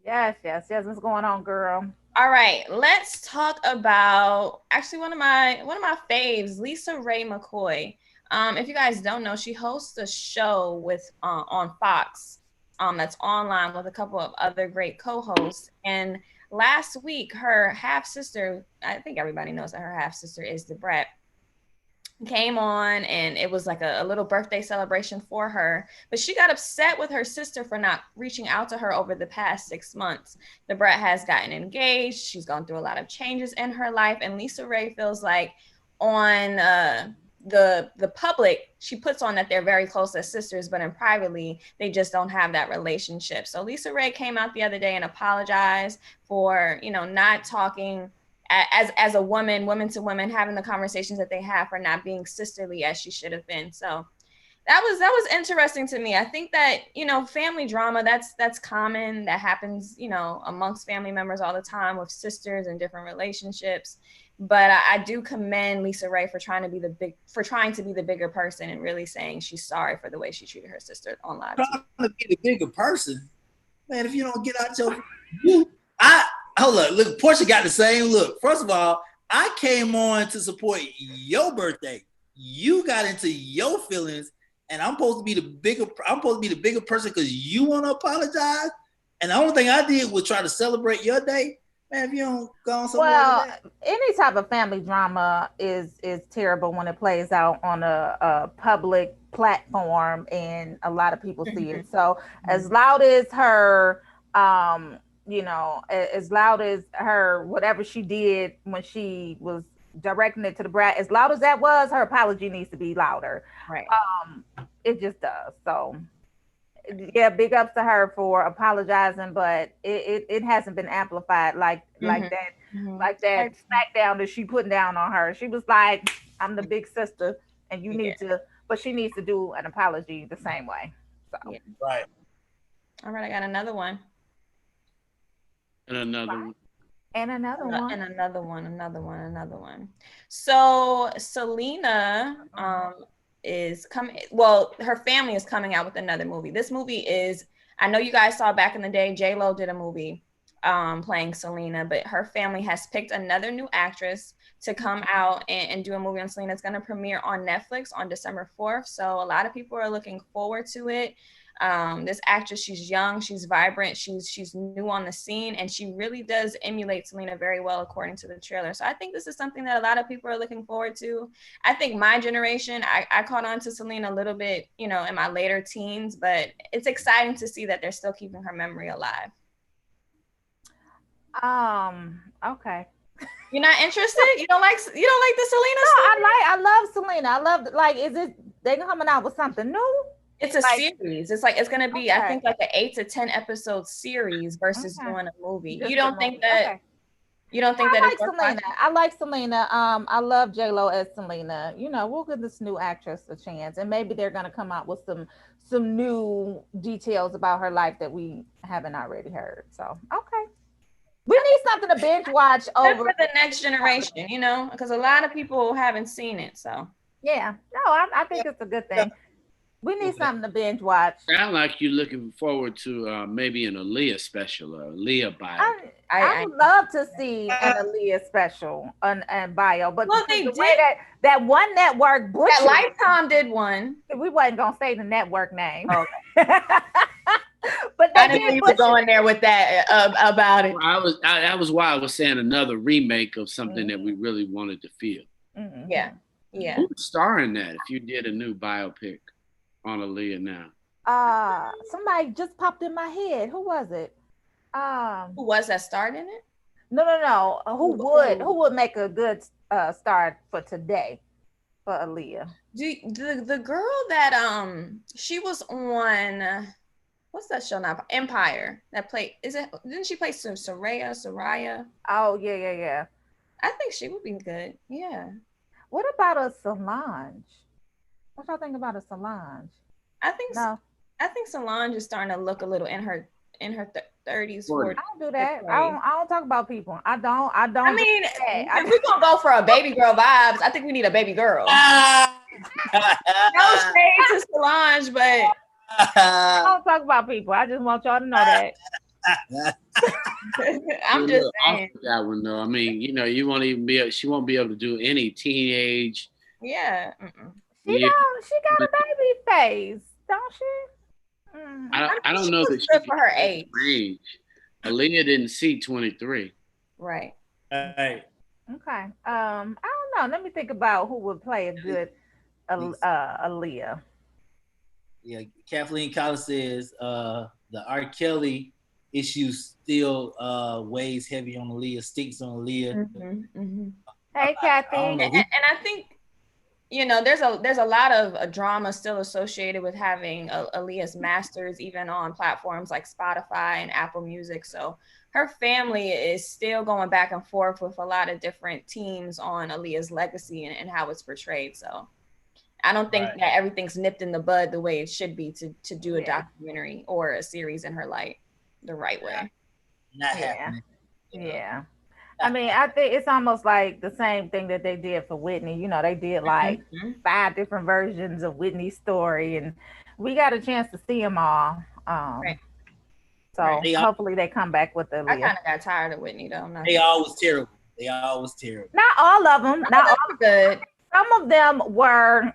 Yes. What's going on, girl? All right, let's talk about actually one of my faves, Lisa Ray McCoy. If you guys don't know, she hosts a show with on Fox that's online with a couple of other great co-hosts. And last week, her half sister, I think everybody knows that her half sister is Debret, came on, and it was like a little birthday celebration for her, but she got upset with her sister for not reaching out to her over the past 6 months. Debret has gotten engaged. She's gone through a lot of changes in her life, and Lisa Ray feels like on the public, she puts on that they're very close as sisters, but in privately, they just don't have that relationship. So Lisa Ray came out the other day and apologized for, not talking as a woman to women, having the conversations that they have, for not being sisterly as she should have been. So that was interesting to me. I think that, family drama, that's common. That happens, amongst family members all the time with sisters and different relationships. But I do commend Lisa Ray for trying to be the bigger person and really saying she's sorry for the way she treated her sister on live. Trying to be the bigger person, man. If you don't get out your, hold up. Look, Portia got the same look. First of all, I came on to support your birthday. You got into your feelings, and I'm supposed to be the bigger person because you want to apologize. And the only thing I did was try to celebrate your day. Man, if you don't go on somewhere. Well, any type of family drama is terrible when it plays out on a public platform and a lot of people see it. So as loud as her, as loud as her, whatever she did when she was directing it to the brat, as loud as that was, her apology needs to be louder. Right. It just does. So yeah, big ups to her for apologizing, but it hasn't been amplified like that smackdown that she putting down on her. She was like, I'm the big sister and you need to, but she needs to do an apology the same way. So right. All right, I got another one. And another one. And another one. And another one. So Selena is coming, her family is coming out with another movie. This movie is, I know you guys saw back in the day, J-Lo did a movie playing Selena, but her family has picked another new actress to come out and do a movie on Selena. It's going to premiere on Netflix on December 4th. So a lot of people are looking forward to it. This actress, she's young, she's vibrant, she's new on the scene, and she really does emulate Selena very well according to the trailer. So I think this is something that a lot of people are looking forward to. I think my generation, I caught on to Selena a little bit, in my later teens, but it's exciting to see that they're still keeping her memory alive. Okay. You're not interested? You don't like the Selena story? No, I love Selena. I love, they coming out with something new? It's a series. It's going to be, I think, like an 8 to 10 episode series versus doing a movie. You don't think that? You don't think that? I like Selena. I like Selena. I love J-Lo as Selena. We'll give this new actress a chance, and maybe they're going to come out with some new details about her life that we haven't already heard. So okay. We need something to binge watch over for the next generation, because a lot of people haven't seen it. So yeah, no, I think it's a good thing. We need something to binge watch. Sound like you're looking forward to maybe an Aaliyah special or Aaliyah bio. I would love to see an Aaliyah special and bio, but they the did. way that one network butchered, that Lifetime did one. We wasn't gonna say the network name. Okay. But I didn't know you were going there with that about it. That was why I was saying another remake of something that we really wanted to feel. Mm-hmm. Yeah. Yeah. Who's starring that if you did a new biopic on Aaliyah now? Somebody just popped in my head. Who was it? Who was that starred in it? No. Who would make a good start for today for Aaliyah? The girl that she was on what's that show now? Empire that played didn't she play Soraya? Oh yeah. I think she would be good. Yeah. What about a Solange? What y'all think about a Solange? I think Solange is starting to look a little in her 30s. 40s. I don't do that. I don't talk about people. I don't. I mean, if we're gonna go for a baby girl vibes, I think we need a baby girl. No shade to Solange, but I don't talk about people. I just want y'all to know that. I'm just saying that one though. I mean, you won't even be. She won't be able to do any teenage. Yeah. She got a baby face, don't she? I don't know that she's for her age. Aaliyah didn't see 23. Right. Okay. I don't know. Let me think about who would play a good Aaliyah. Yeah, Kathleen Collins says the R. Kelly issue still weighs heavy on Aaliyah, stinks on Aaliyah. Hey, Kathy. And I think there's a lot of drama still associated with having Aaliyah's masters, even on platforms like Spotify and Apple Music. So her family is still going back and forth with a lot of different teams on Aaliyah's legacy and how it's portrayed. So I don't think that everything's nipped in the bud the way it should be to do a documentary or a series in her light the right way. Not happening. Yeah. I mean, I think it's almost like the same thing that they did for Whitney. They did like 5 different versions of Whitney's story, and we got a chance to see them all. So hopefully they come back with the. I kind of got tired of Whitney though. They always terrible. Not all of them. Not all good. Some of them were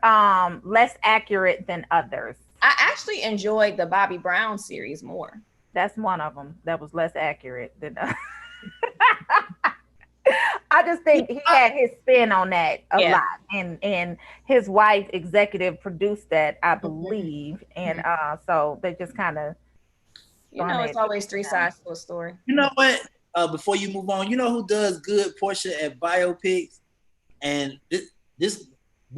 less accurate than others. I actually enjoyed the Bobby Brown series more. That's one of them that was less accurate than. I just think he had his spin on that a lot, and his wife executive produced that, I believe, and so they just kind of. It's always 3 sides to a story. You know what? Before you move on, you know who does good, Portia, at biopics, and this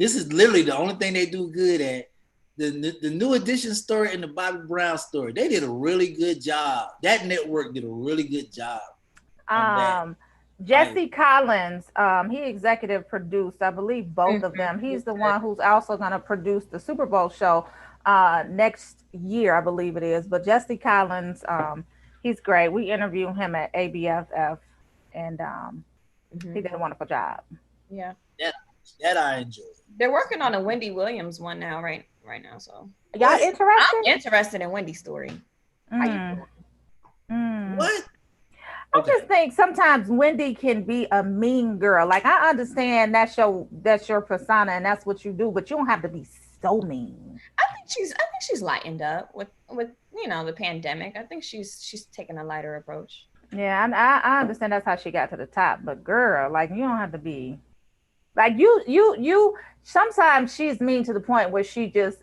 is literally the only thing they do good at. The New Edition story and the Bobby Brown story. They did a really good job. That network did a really good job. Jesse Collins, he executive produced, I believe, both of them. He's the one who's also going to produce the Super Bowl show next year, I believe it is. But Jesse Collins, he's great. We interviewed him at ABFF, and he did a wonderful job. Yeah, that I enjoy. They're working on a Wendy Williams one now, right now. So y'all interested? I'm interested in Wendy's story. How you doing? What? I just think sometimes Wendy can be a mean girl. Like, I understand that's your persona and that's what you do, but you don't have to be so mean. I think she's lightened up with the pandemic. I think she's taking a lighter approach. Yeah, I understand that's how she got to the top, but girl, like, you don't have to be like you. Sometimes she's mean to the point where she just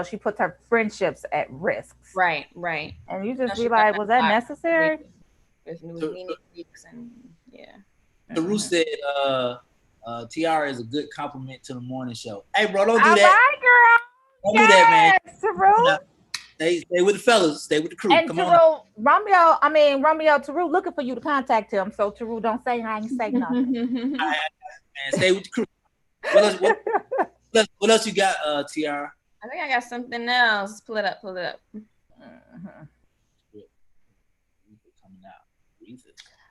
she puts her friendships at risk. Right. And you just be like, was that necessary? With new weeks and Taru said Tiara is a good compliment to the morning show. Hey bro, don't do that. Right, girl. Don't do that, man. Taru. Stay with the fellas, stay with the crew. And Come Taru, on. Romeo, Taru looking for you to contact him. So Taru, don't say I ain't say nothing. Man, stay with the crew. What else you got, Tiara? I think I got something else. Pull it up.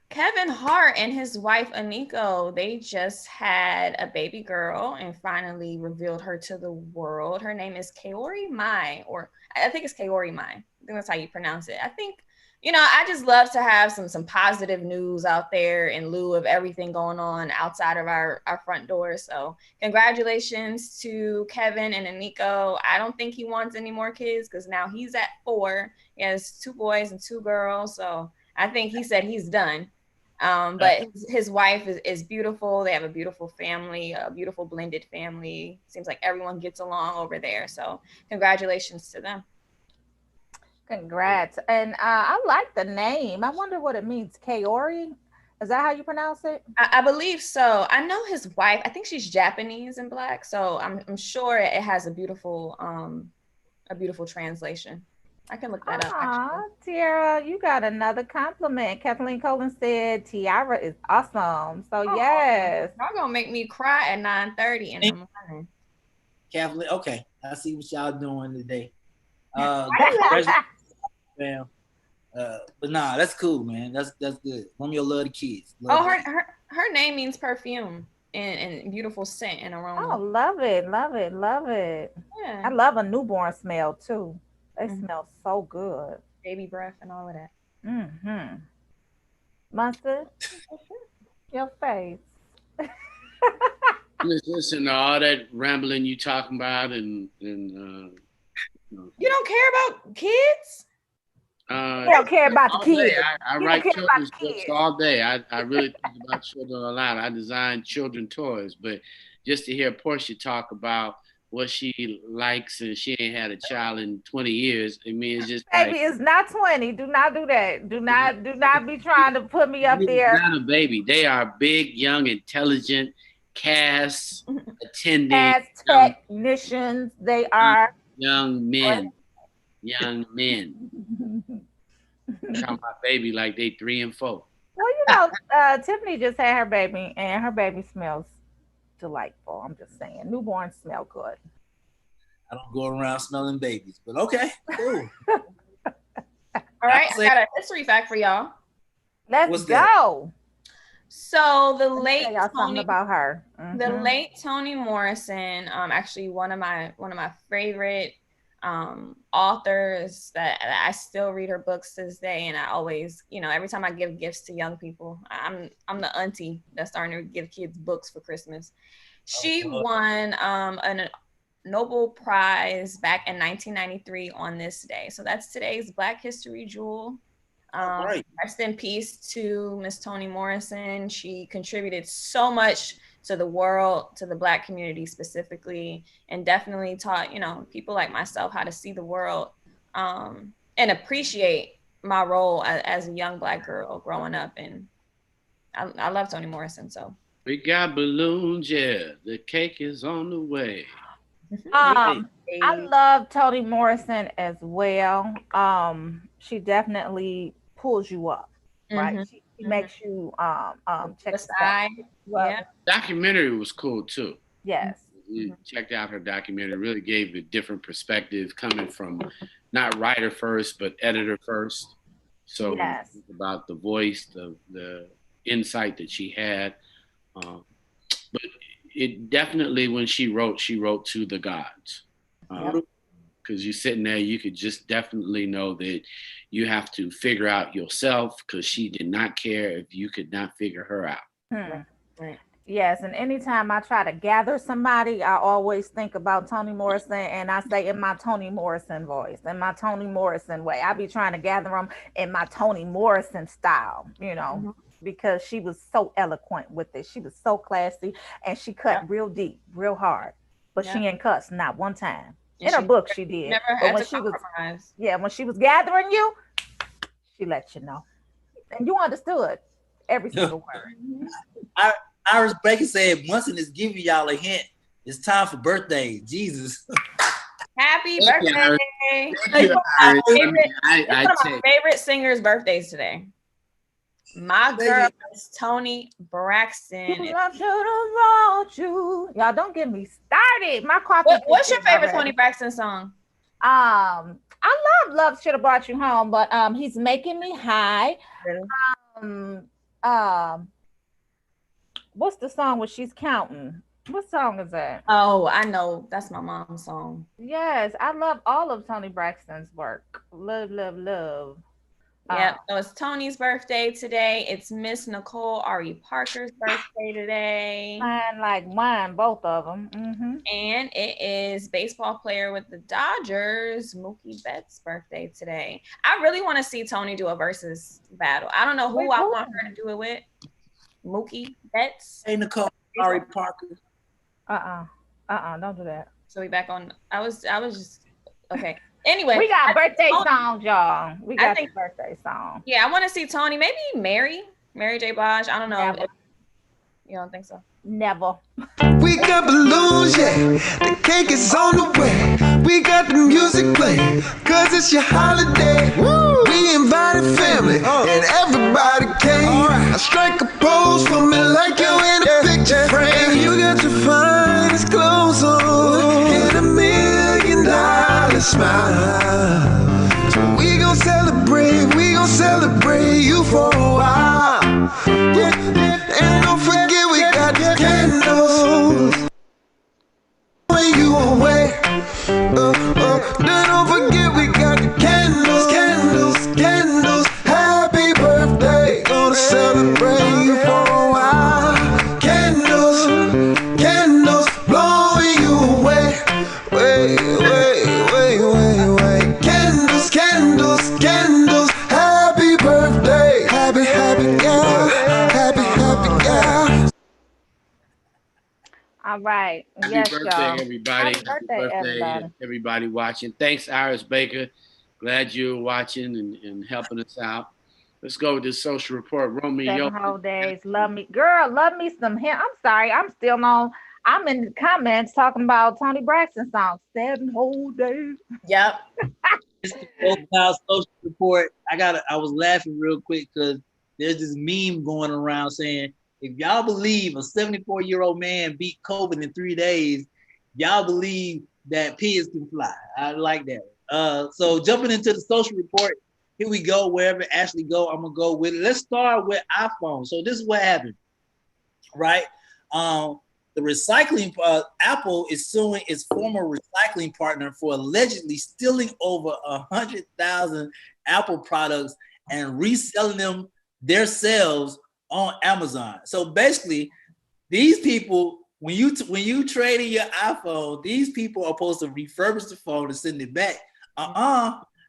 Kevin Hart and his wife Aniko, they just had a baby girl and finally revealed her to the world. Her name is Kaori Mai, or I think it's Kaori Mai. I think that's how you pronounce it. I think you know, I just love to have some positive news out there in lieu of everything going on outside of our front door. So congratulations to Kevin and Aniko. I don't think he wants any more kids because now he's at 4. He has 2 boys and 2 girls. So I think he said he's done. But his wife is beautiful. They have a beautiful family, a beautiful blended family. Seems like everyone gets along over there. So congratulations to them. Congrats. And I like the name. I wonder what it means. Kaori? Is that how you pronounce it? I believe so. I know his wife. I think she's Japanese and Black. So I'm sure it has a beautiful translation. I can look that up. Actually. Tiara, you got another compliment. Kathleen Colin said Tiara is awesome. So yes. Y'all gonna make me cry at 9:30 in the morning. Kathleen, okay. I see what y'all doing today. But nah, that's cool, man. That's good. Romeo love the kids. Her name means perfume and beautiful scent and aroma. Oh, love it. Yeah. I love a newborn smell too. They smell so good. Baby breath and all of that. Mm-hmm. Mustard, your face. Listen to all that rambling you talking about and you don't care about kids? You don't care about the kids. I write children's books all day. I really think about children a lot. I design children toys, but just to hear Portia talk about what she likes and she ain't had a child in 20 years. I mean, it's just baby, it's not 20. Do not do that. Do not be trying to put me up there. It's not a baby. They are big, young, intelligent cast attending. Cast technicians. They are young men. Young men. Talking about baby like they 3 and 4. Well, you know, Tiffany just had her baby and her baby smells delightful. I'm just saying, newborns smell good. I don't go around smelling babies, but okay, cool. All right, I got a history fact for y'all. Let's go. So the late Toni, about her. Mm-hmm. The late Toni Morrison, actually one of my favorite authors that I still read her books to this day, and I always, you know, every time I give gifts to young people, I'm the auntie that's starting to give kids books for Christmas. She won a Nobel Prize back in 1993 on this day, so that's today's Black History Jewel. Rest in peace to Miss Toni Morrison. She contributed so much to the world, to the Black community specifically, and definitely taught, you know, people like myself how to see the world and appreciate my role as a young Black girl growing up. And I love Toni Morrison. So we got balloons, yeah. The cake is on the way. I love Toni Morrison as well. She definitely pulls you up, right? She makes you check the side. Yeah. Documentary was cool too. Yes. You checked out her documentary. Really gave a different perspective coming from not writer first, but editor first. So yes. About the voice, the insight that she had. But it definitely, when she wrote to the gods. Because you're sitting there, you could just definitely know that you have to figure out yourself, because she did not care if you could not figure her out. Right. Yes, and anytime I try to gather somebody, I always think about Toni Morrison, and I say in my Toni Morrison voice, in my Toni Morrison way. I be trying to gather them in my Toni Morrison style, you know, because she was so eloquent with it. She was so classy, and she cut real deep, real hard, but she ain't cussed not one time. In her book, she did. Never had to compromise. When she was gathering you, she let you know, and you understood every single word. Iris Baker said Munson is giving y'all a hint. It's time for birthdays. Jesus. Happy birthday. One of my favorite singers' birthdays today. My girl is Toni Braxton. Y'all don't get me started. My coffee. What's your favorite Toni Braxton song? I love Should Have Brought You Home, but He's Making Me High. Really? What's the song where she's counting? What song is that? Oh, I know. That's my mom's song. Yes, I love all of Toni Braxton's work. Love, love, love. Yep. So it's Toni's birthday today. It's Miss Nicole Ari Parker's birthday today. Mine like mine, both of them. And it is baseball player with the Dodgers, Mookie Betts' birthday today. I really want to see Toni do a versus battle. I don't know who I want her to do it with. Mookie Betts. Hey, Nicole Ari Parker. Don't do that. So we back on. I was just okay. Anyway, we got birthday songs, y'all. We got the birthday song. Yeah, I want to see Toni. Maybe Mary J. Blige. I don't know. You don't think so? Never. We got balloons, yeah. The cake is on the way. We got the music playing, cause it's your holiday. Woo! We invited family, and everybody came. I strike a pose for me like you in a picture frame. You got your finest clothes on, and $1 million smile. So we gon' celebrate you for a while. And don't forget we got these candles when you away. Don't forget we got the candles. Happy birthday, gonna celebrate you for a while. Candles, blowing you away. Wait. Candles. Happy birthday, happy girl. All right. Happy birthday, y'all. everybody. Happy birthday, everybody watching. Thanks, Iris Baker. Glad you're watching and helping us out. Let's go with this social report. Romeo. 7 whole days. Love me. Girl, love me some him. I'm sorry. I'm in the comments talking about Toni Braxton song, 7 whole days. Yep. It's the profile social report. I was laughing real quick because there's this meme going around saying, if y'all believe a 74-year-old man beat COVID in 3 days, y'all believe that pigs can fly. I like that. So jumping into the social report, here we go. Wherever Ashley go, I'm gonna go with it. Let's start with iPhone. So this is what happened, right? The recycling Apple is suing its former recycling partner for allegedly stealing over 100,000 Apple products and reselling them themselves on Amazon. So basically, these people, when you trade in your iPhone, these people are supposed to refurbish the phone and send it back.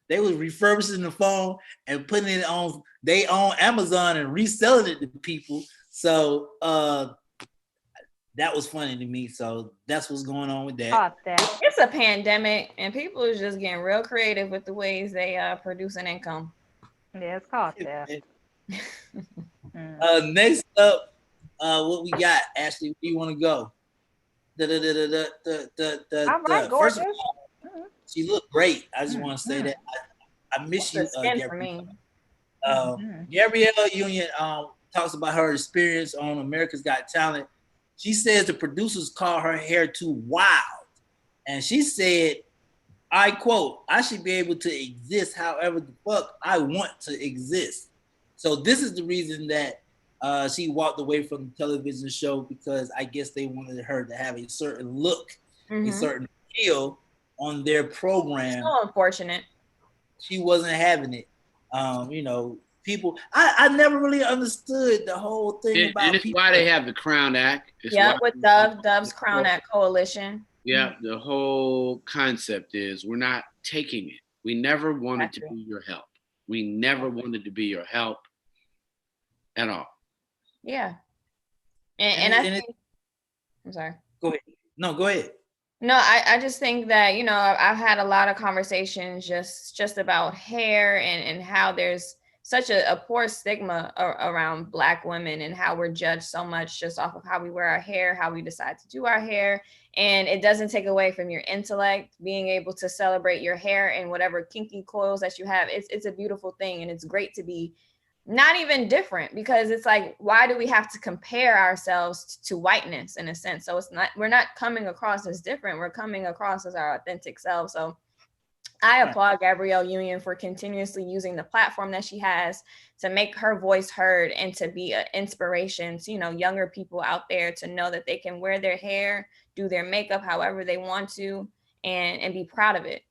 They was refurbishing the phone and putting it on they own Amazon and reselling it to people. So that was funny to me. So that's what's going on with that. It's a pandemic, and people are just getting real creative with the ways they produce an income. Yeah, it's called theft. Next up, what we got, Ashley? Where do you want to go? All right, gorgeous. She looked great. I just want to say that I miss you, Gabrielle. Gabrielle Union talks about her experience on America's Got Talent. She says the producers call her hair too wild, and she said, I quote, "I should be able to exist however the fuck I want to exist." So this is the reason that she walked away from the television show, because I guess they wanted her to have a certain look, a certain feel on their program. So unfortunate. She wasn't having it. People, I never really understood the whole thing about. And it's why they have the Crown Act. With Dove's Crown Act Coalition. Yeah, the whole concept is we're not taking it. We never wanted to be your help. We never wanted to be your help at all. Yeah. And I think, I'm sorry. Go ahead. No, go ahead. No, I just think that, I've had a lot of conversations just about hair and how there's such a poor stigma around Black women and how we're judged so much just off of how we wear our hair, how we decide to do our hair. And it doesn't take away from your intellect, being able to celebrate your hair and whatever kinky coils that you have. It's a beautiful thing. And it's great to be not even different, because it's like, why do we have to compare ourselves to whiteness in a sense? So we're not coming across as different. We're coming across as our authentic self. So I applaud Gabrielle Union for continuously using the platform that she has to make her voice heard and to be an inspiration to, younger people out there to know that they can wear their hair, do their makeup however they want to, and be proud of it.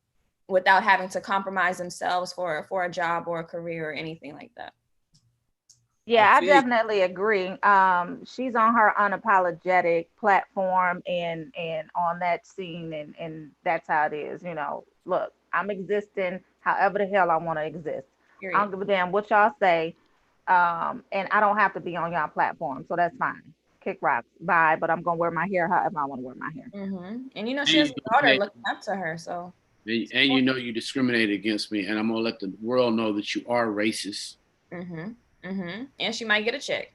without having to compromise themselves for a job or a career or anything like that. Yeah, I definitely agree. She's on her unapologetic platform and on that scene, and that's how it is. You know, look, I'm existing however the hell I want to exist. I don't give a damn what y'all say, and I don't have to be on y'all platform, so that's fine. Kick rocks, bye. But I'm gonna wear my hair however I want to wear my hair. And you know, she has a daughter looking up to her, so. And you know you discriminated against me, and I'm gonna let the world know that you are racist. And she might get a check.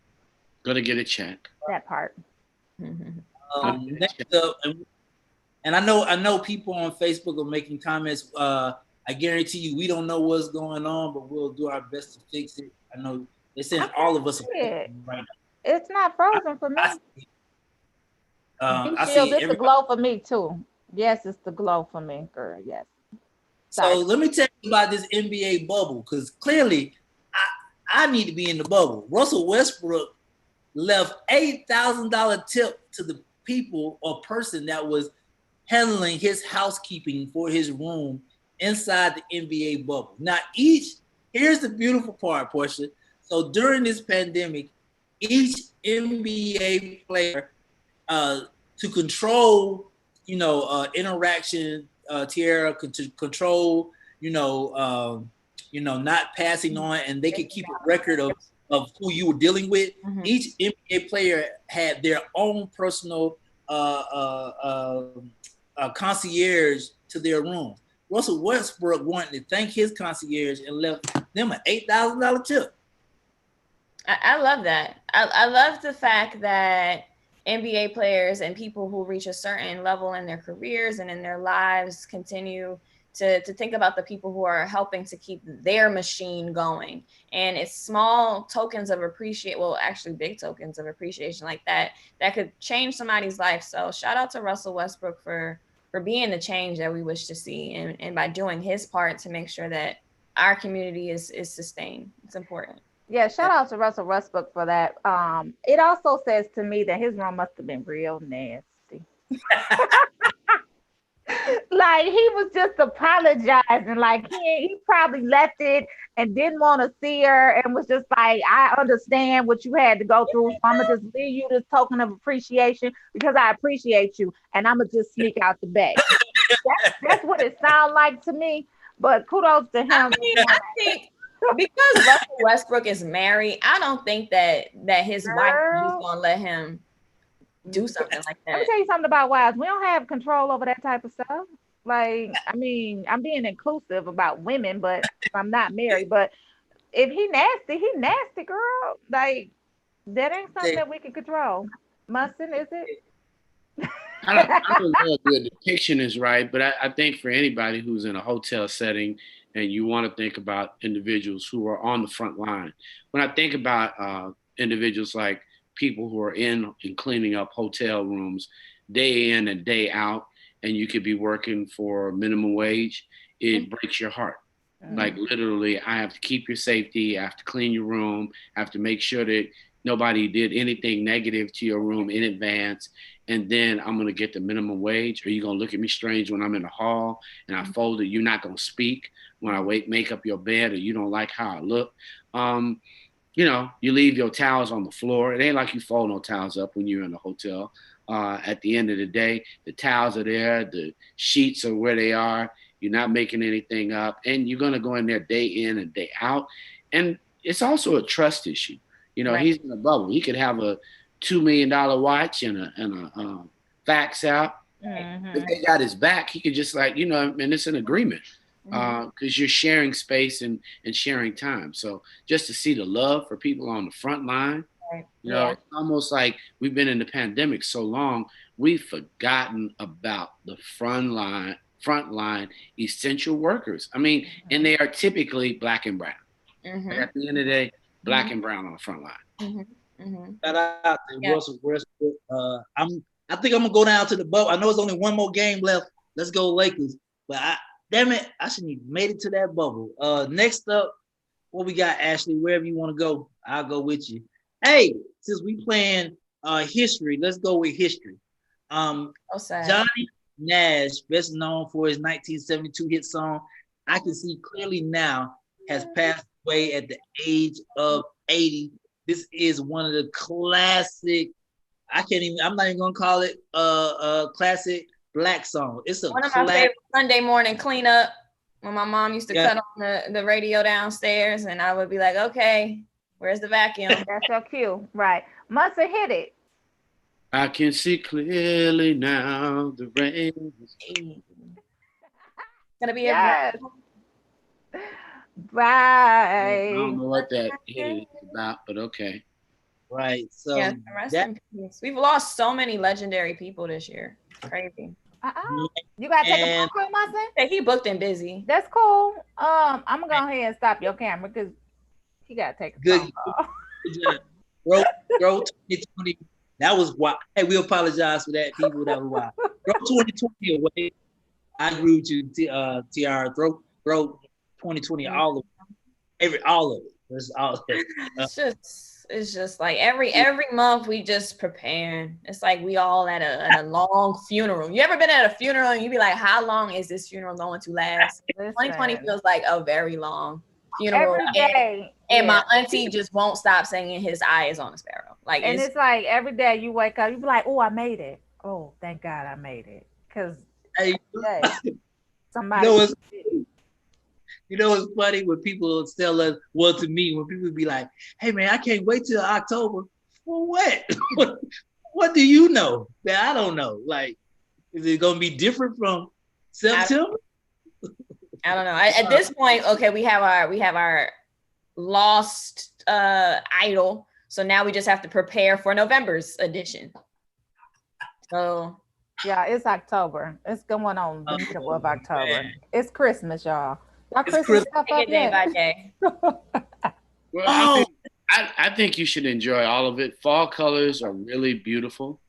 Gonna get a check. That part. Next up, and I know people on Facebook are making comments. I guarantee you, we don't know what's going on, but we'll do our best to fix it. I know they said all of us are right now. It's not frozen for me. I see it's the glow for me too. Yes, it's the glow for me, girl. Yes. So let me tell you about this NBA bubble, because clearly I need to be in the bubble. Russell Westbrook left $8,000 tip to the people or person that was handling his housekeeping for his room inside the NBA bubble. Now, here's the beautiful part, Portia. So during this pandemic, each NBA player to control, interaction, Tierra, to control, not passing on, and they could keep a record of who you were dealing with. Each NBA player had their own personal concierge to their room. Russell Westbrook wanted to thank his concierge and left them an $8,000 tip. I love that. I love the fact that NBA players and people who reach a certain level in their careers and in their lives continue to think about the people who are helping to keep their machine going. And it's small tokens of actually big tokens of appreciation like that could change somebody's life. So shout out to Russell Westbrook for being the change that we wish to see, and by doing his part to make sure that our community is sustained. It's important. Yeah, shout out to Russell Westbrook for that. It also says to me that his room must have been real nasty. Like he was just apologizing, like he probably left it and didn't want to see her and was just like, I understand what you had to go through, so I'm gonna just leave you this token of appreciation because I appreciate you, and I'm gonna just sneak out the back. That's what it sounds like to me, but kudos to him. I think because Russell Westbrook is married, I don't think that his wife is gonna let him do something like that. Let me tell you something about wives. We don't have control over that type of stuff. Like, I mean, I'm being inclusive about women, but I'm not married. But if he nasty, girl. Like, that ain't something that we can control. Mustn't, is it? I don't know if the depiction is right, but I think for anybody who's in a hotel setting and you want to think about individuals who are on the front line, when I think about individuals like people who are in and cleaning up hotel rooms day in and day out, and you could be working for minimum wage, it breaks your heart. Like literally, I have to keep your safety, I have to clean your room, I have to make sure that nobody did anything negative to your room in advance, and then I'm gonna get the minimum wage. Or you gonna look at me strange when I'm in the hall and I fold it, you're not gonna speak when I make up your bed, or you don't like how I look. You leave your towels on the floor. It ain't like you fold no towels up when you're in the hotel. At the end of the day, the towels are there, the sheets are where they are. You're not making anything up, and you're gonna go in there day in and day out. And it's also a trust issue. Right. He's in a bubble. He could have a $2 million watch and a fax out. If they got his back, he could just and it's an agreement. Because you're sharing space and sharing time. So just to see the love for people on the front line, it's almost like we've been in the pandemic so long, we've forgotten about the front line essential workers. I mean, and they are typically Black and brown. At the end of the day, Black and brown on the front line. Shout out to Russell Westbrook. I think I'm gonna go down to the bubble. I know there's only one more game left. Let's go Lakers. But damn it, I shouldn't have made it to that bubble. Next up, what we got, Ashley? Wherever you want to go, I'll go with you. Hey, since we playing history, let's go with history. Nash, best known for his 1972 hit song, I Can See Clearly Now, has passed away at the age of 80. This is one of the classic, I'm not even gonna call it a classic black song. It's one of my favorite Sunday morning cleanup when my mom used to cut on the radio downstairs and I would be like, okay, where's the vacuum? That's so cute. Right. Must have hit it. I can see clearly now the rain is gonna be yes. I Right. don't know what that is about, but okay. Right. So yeah, rest in peace. We've lost so many legendary people this year. Crazy. You gotta take a phone call, Munson? Hey, he booked and busy. That's cool. I'm gonna go ahead and stop your camera because he gotta take a phone call. Grow 2020. That was why. Hey, we apologize for that, people. That was why. Grow 2020 away. I agree with you, TR. Grow 2020 all of it. All of it. That's all of it. It's just like every month we just preparing. It's like we all at a long funeral. You ever been at a funeral and you be like, how long is this funeral going to last? 2020 feels like a very long funeral. Every day. And my auntie just won't stop singing His Eye is on a Sparrow. Like, and it's like every day you wake up, you be like, oh, I made it. Oh, thank God I made it. Because somebody. You know what's funny when people tell us, well, to me, when people be like, hey man, I can't wait till October. For what? What do you know that I don't know? Like, is it gonna be different from September? I don't know. At this point, okay, we have our lost idol. So now we just have to prepare for November's edition. So yeah, it's October. It's going on the middle of October. Man. It's Christmas, y'all. Y'all Christmas stuff up day by day. Well, I think you should enjoy all of it. Fall colors are really beautiful.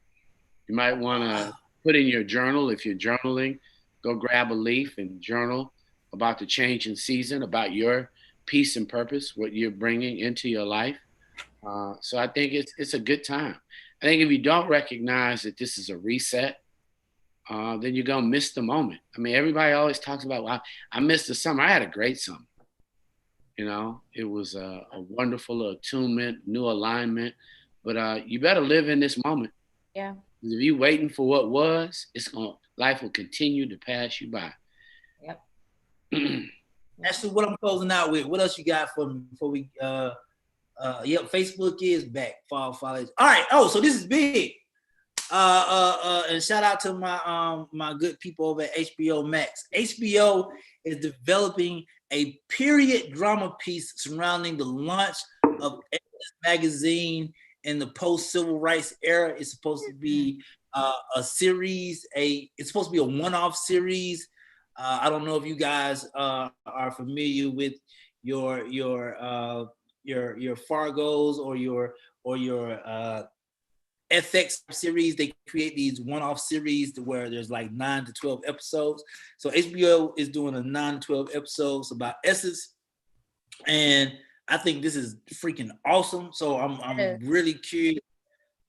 You might want to put in your journal, if you're journaling, go grab a leaf and journal about the change in season, about your peace and purpose, what you're bringing into your life. So I think it's a good time. I think if you don't recognize that this is a reset, then you're going to miss the moment. I mean, everybody always talks about, well, I missed the summer. I had a great summer. You know, it was a wonderful attunement, new alignment, but you better live in this moment. Yeah. If you're waiting for what was, life will continue to pass you by. Yep. That's what I'm closing out with. What else you got for me before we, Facebook is back. Follow. All right. Oh, so this is big. And shout out to my good people over at HBO Max. HBO is developing a period drama piece surrounding the launch of magazine in the post-civil rights era. It's supposed to be a series. It's supposed to be a one-off series. I don't know if you guys are familiar with your Fargos or your FX series. They create these one-off series where there's like 9 to 12 episodes. So HBO is doing a 9 to 12 episodes about Essence, and I think this is freaking awesome. So I'm really curious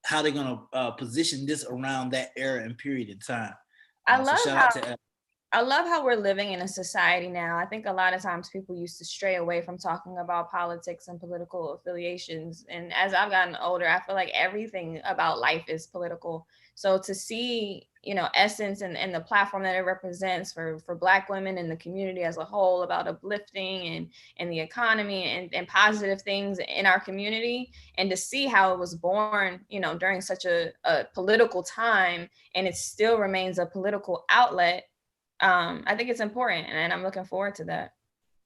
how they're gonna position this around that era and period in time. I love how we're living in a society now. I think a lot of times people used to stray away from talking about politics and political affiliations. And as I've gotten older, I feel like everything about life is political. So to see, Essence and the platform that it represents for Black women and the community as a whole about uplifting and the economy and positive things in our community, and to see how it was born, during such a political time, and it still remains a political outlet. I think it's important, and I'm looking forward to that.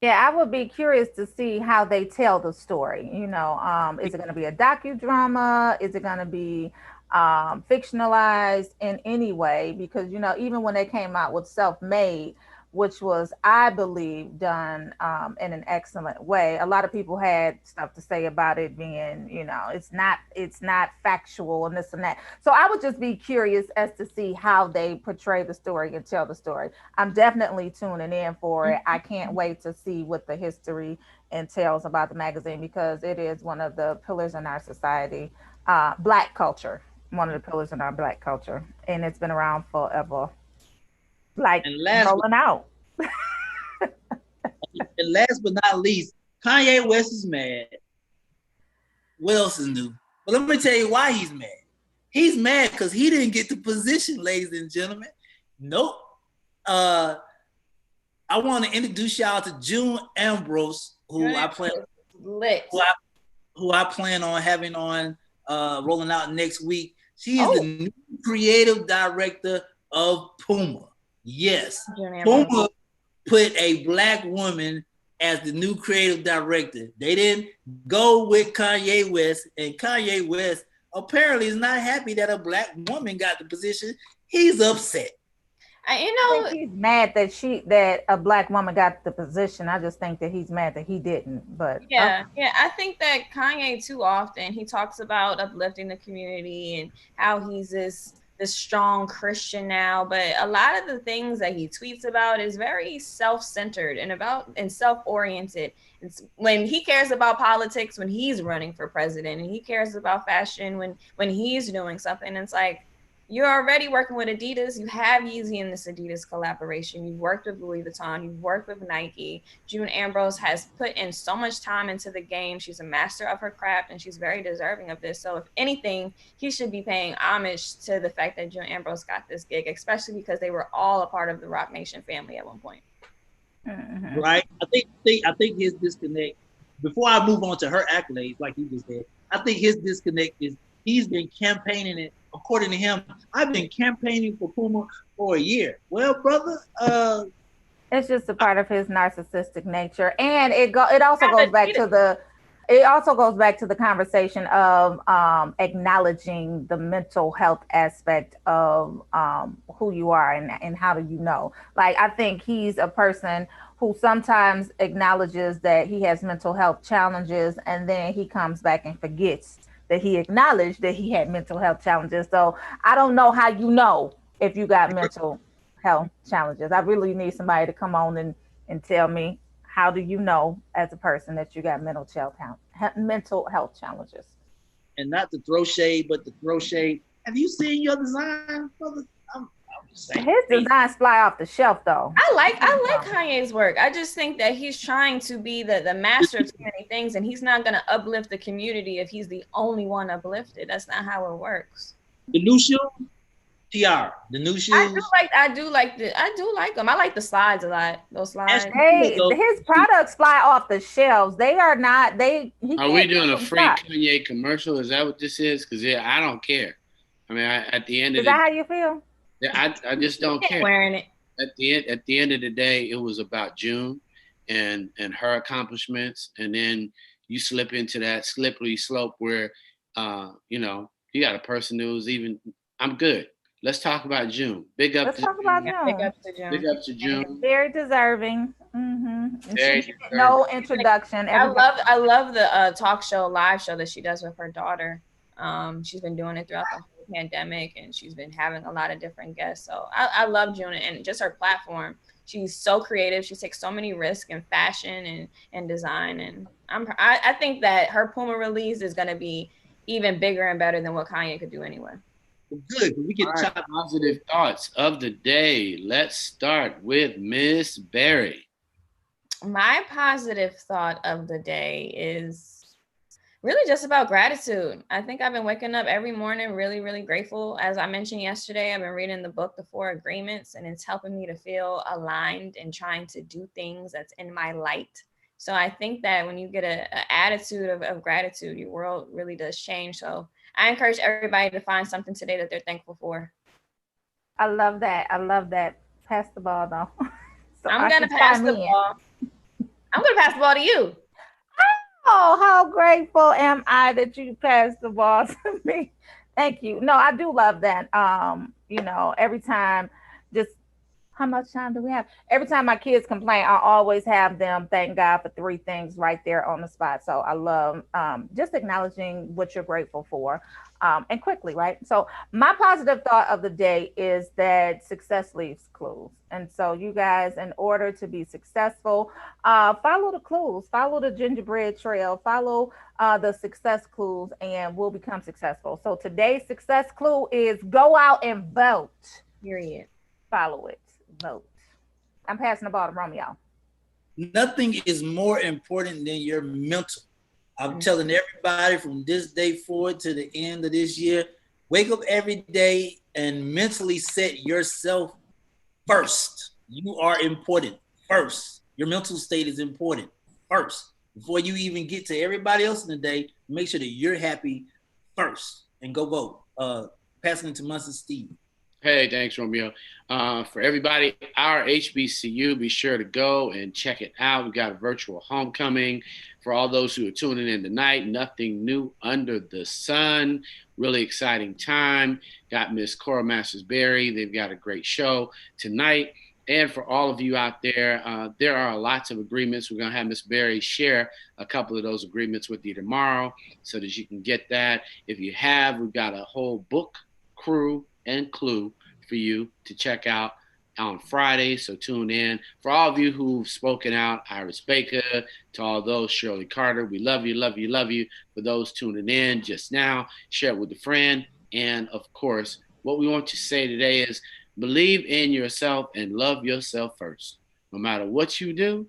Yeah, I would be curious to see how they tell the story. Is it going to be a docudrama? Is it going to be fictionalized in any way? Because, even when they came out with Self-Made, which was, I believe, done in an excellent way. A lot of people had stuff to say about it being, it's not factual and this and that. So I would just be curious as to see how they portray the story and tell the story. I'm definitely tuning in for it. I can't wait to see what the history entails about the magazine, because it is one of the pillars in our society, Black culture, one of the pillars in our Black culture, and it's been around forever. Like And last, rolling out. and last but not least, Kanye West is mad. What else is new? But let me tell you why he's mad. He's mad because he didn't get the position, ladies and gentlemen. Nope. I want to introduce y'all to June Ambrose, who I plan on having on rolling out next week. She is the new creative director of Puma. Yes, Puma put a black woman as the new creative director. They didn't go with Kanye West, and Kanye West apparently is not happy that a black woman got the position. He's upset. I think he's mad that a black woman got the position. I just think that he's mad that he didn't. But yeah, I think that Kanye too often he talks about uplifting the community and how he's this strong Christian now, but a lot of the things that he tweets about is very self-centered and self-oriented. It's when he cares about politics, when he's running for president, and he cares about fashion when he's doing something. It's like, you're already working with Adidas. You have Yeezy in this Adidas collaboration. You've worked with Louis Vuitton. You've worked with Nike. June Ambrose has put in so much time into the game. She's a master of her craft, and she's very deserving of this. So if anything, he should be paying homage to the fact that June Ambrose got this gig, especially because they were all a part of the Roc Nation family at one point. Mm-hmm. Right? I think his disconnect, before I move on to her accolades, like you just said, I think his disconnect is he's been campaigning it. According to him, I've been campaigning for Puma for a year. Well, brother, it's just a part of his narcissistic nature, and it also goes back to the conversation of acknowledging the mental health aspect of who you are and how do you know. Like, I think he's a person who sometimes acknowledges that he has mental health challenges, and then he comes back and forgets that he acknowledged that he had mental health challenges. So I don't know how you know if you got mental health challenges. I really need somebody to come on and tell me, how do you know as a person that you got mental health challenges? And not to throw shade, but to throw shade. Have you seen your design, brother? I'm just saying. His designs fly off the shelf, though. I like Kanye's work. I just think that he's trying to be the master of too many things, and he's not going to uplift the community if he's the only one uplifted. That's not how it works. The new shoe, TR. The new shoes. I do like them. I like the slides a lot. Those slides. Hey, his products fly off the shelves. They are not. Are we doing a free Kanye commercial? Is that what this is? Because I don't care. I mean, at the end of is that how you feel? I just don't care. Wearing it. At the end of the day, it was about June and her accomplishments, and then you slip into that slippery slope where you got a person who's even. I'm good. Let's talk about June. Let's talk about June. Big up to June. Big up to June. Very deserving. Mm-hmm. Very deserving. No introduction. I love the talk show, live show that she does with her daughter. She's been doing it throughout the whole pandemic, and she's been having a lot of different guests. So I love June and just her platform. She's so creative. She takes so many risks in fashion and design. And I think that her Puma release is going to be even bigger and better than what Kanye could do anyway. Good. We can chop positive thoughts of the day. Let's start with Miss Berry. My positive thought of the day is really just about gratitude. I think I've been waking up every morning really, really grateful. As I mentioned yesterday, I've been reading the book, The 4 Agreements, and it's helping me to feel aligned and trying to do things that's in my light. So I think that when you get an attitude of gratitude, your world really does change. So I encourage everybody to find something today that they're thankful for. I love that. Pass the ball, though. So I'm going to pass the ball. I'm going to pass the ball to you. Oh, how grateful am I that you passed the ball to me. Thank you. No, I do love that. Every time, just how much time do we have? Every time my kids complain, I always have them thank God for 3 things right there on the spot. So I love just acknowledging what you're grateful for and quickly, right? So my positive thought of the day is that success leaves clues. And so you guys, in order to be successful, follow the clues, follow the gingerbread trail, follow the success clues, and we'll become successful. So today's success clue is go out and vote. Period. Follow it. vote. I'm passing the ball to Romeo. Nothing is more important than your mental. I'm telling everybody from this day forward to the end of this year, wake up every day and mentally set yourself first. You are important first. Your mental state is important first. Before you even get to everybody else in the day, make sure that you're happy first and go vote. Passing it to Munson Steve. Hey, thanks, Romeo. For everybody, our HBCU, be sure to go and check it out. We got a virtual homecoming. For all those who are tuning in tonight, nothing new under the sun. Really exciting time. Got Miss Cora Masters-Berry. They've got a great show tonight. And for all of you out there are lots of agreements. We're going to have Miss Berry share a couple of those agreements with you tomorrow so that you can get that. If you have, we've got a whole book, crew, and clue for you to check out on Friday. So tune in. For all of you who've spoken out, Iris Baker, to all those, Shirley Carter, we love you, love you, love you. For those tuning in just now, share it with a friend. And of course, what we want to say today is believe in yourself and love yourself first. No matter what you do,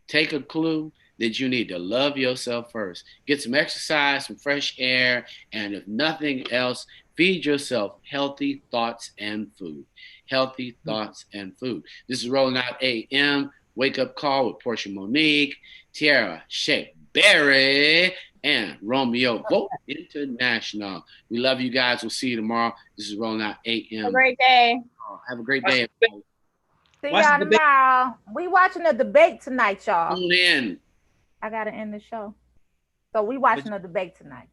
take a clue that you need to love yourself first. Get some exercise, some fresh air, and if nothing else, feed yourself healthy thoughts and food. Healthy thoughts and food. This is Rolling Out AM, Wake Up Call with Portia Monique, Tiara Shea Berry, and Romeo Vote International. We love you guys. We'll see you tomorrow. This is Rolling Out AM. Have a great day. Have a great day. See y'all tomorrow. We watching the debate tonight, y'all. Tune in. I gotta end the show. So we watching the debate tonight.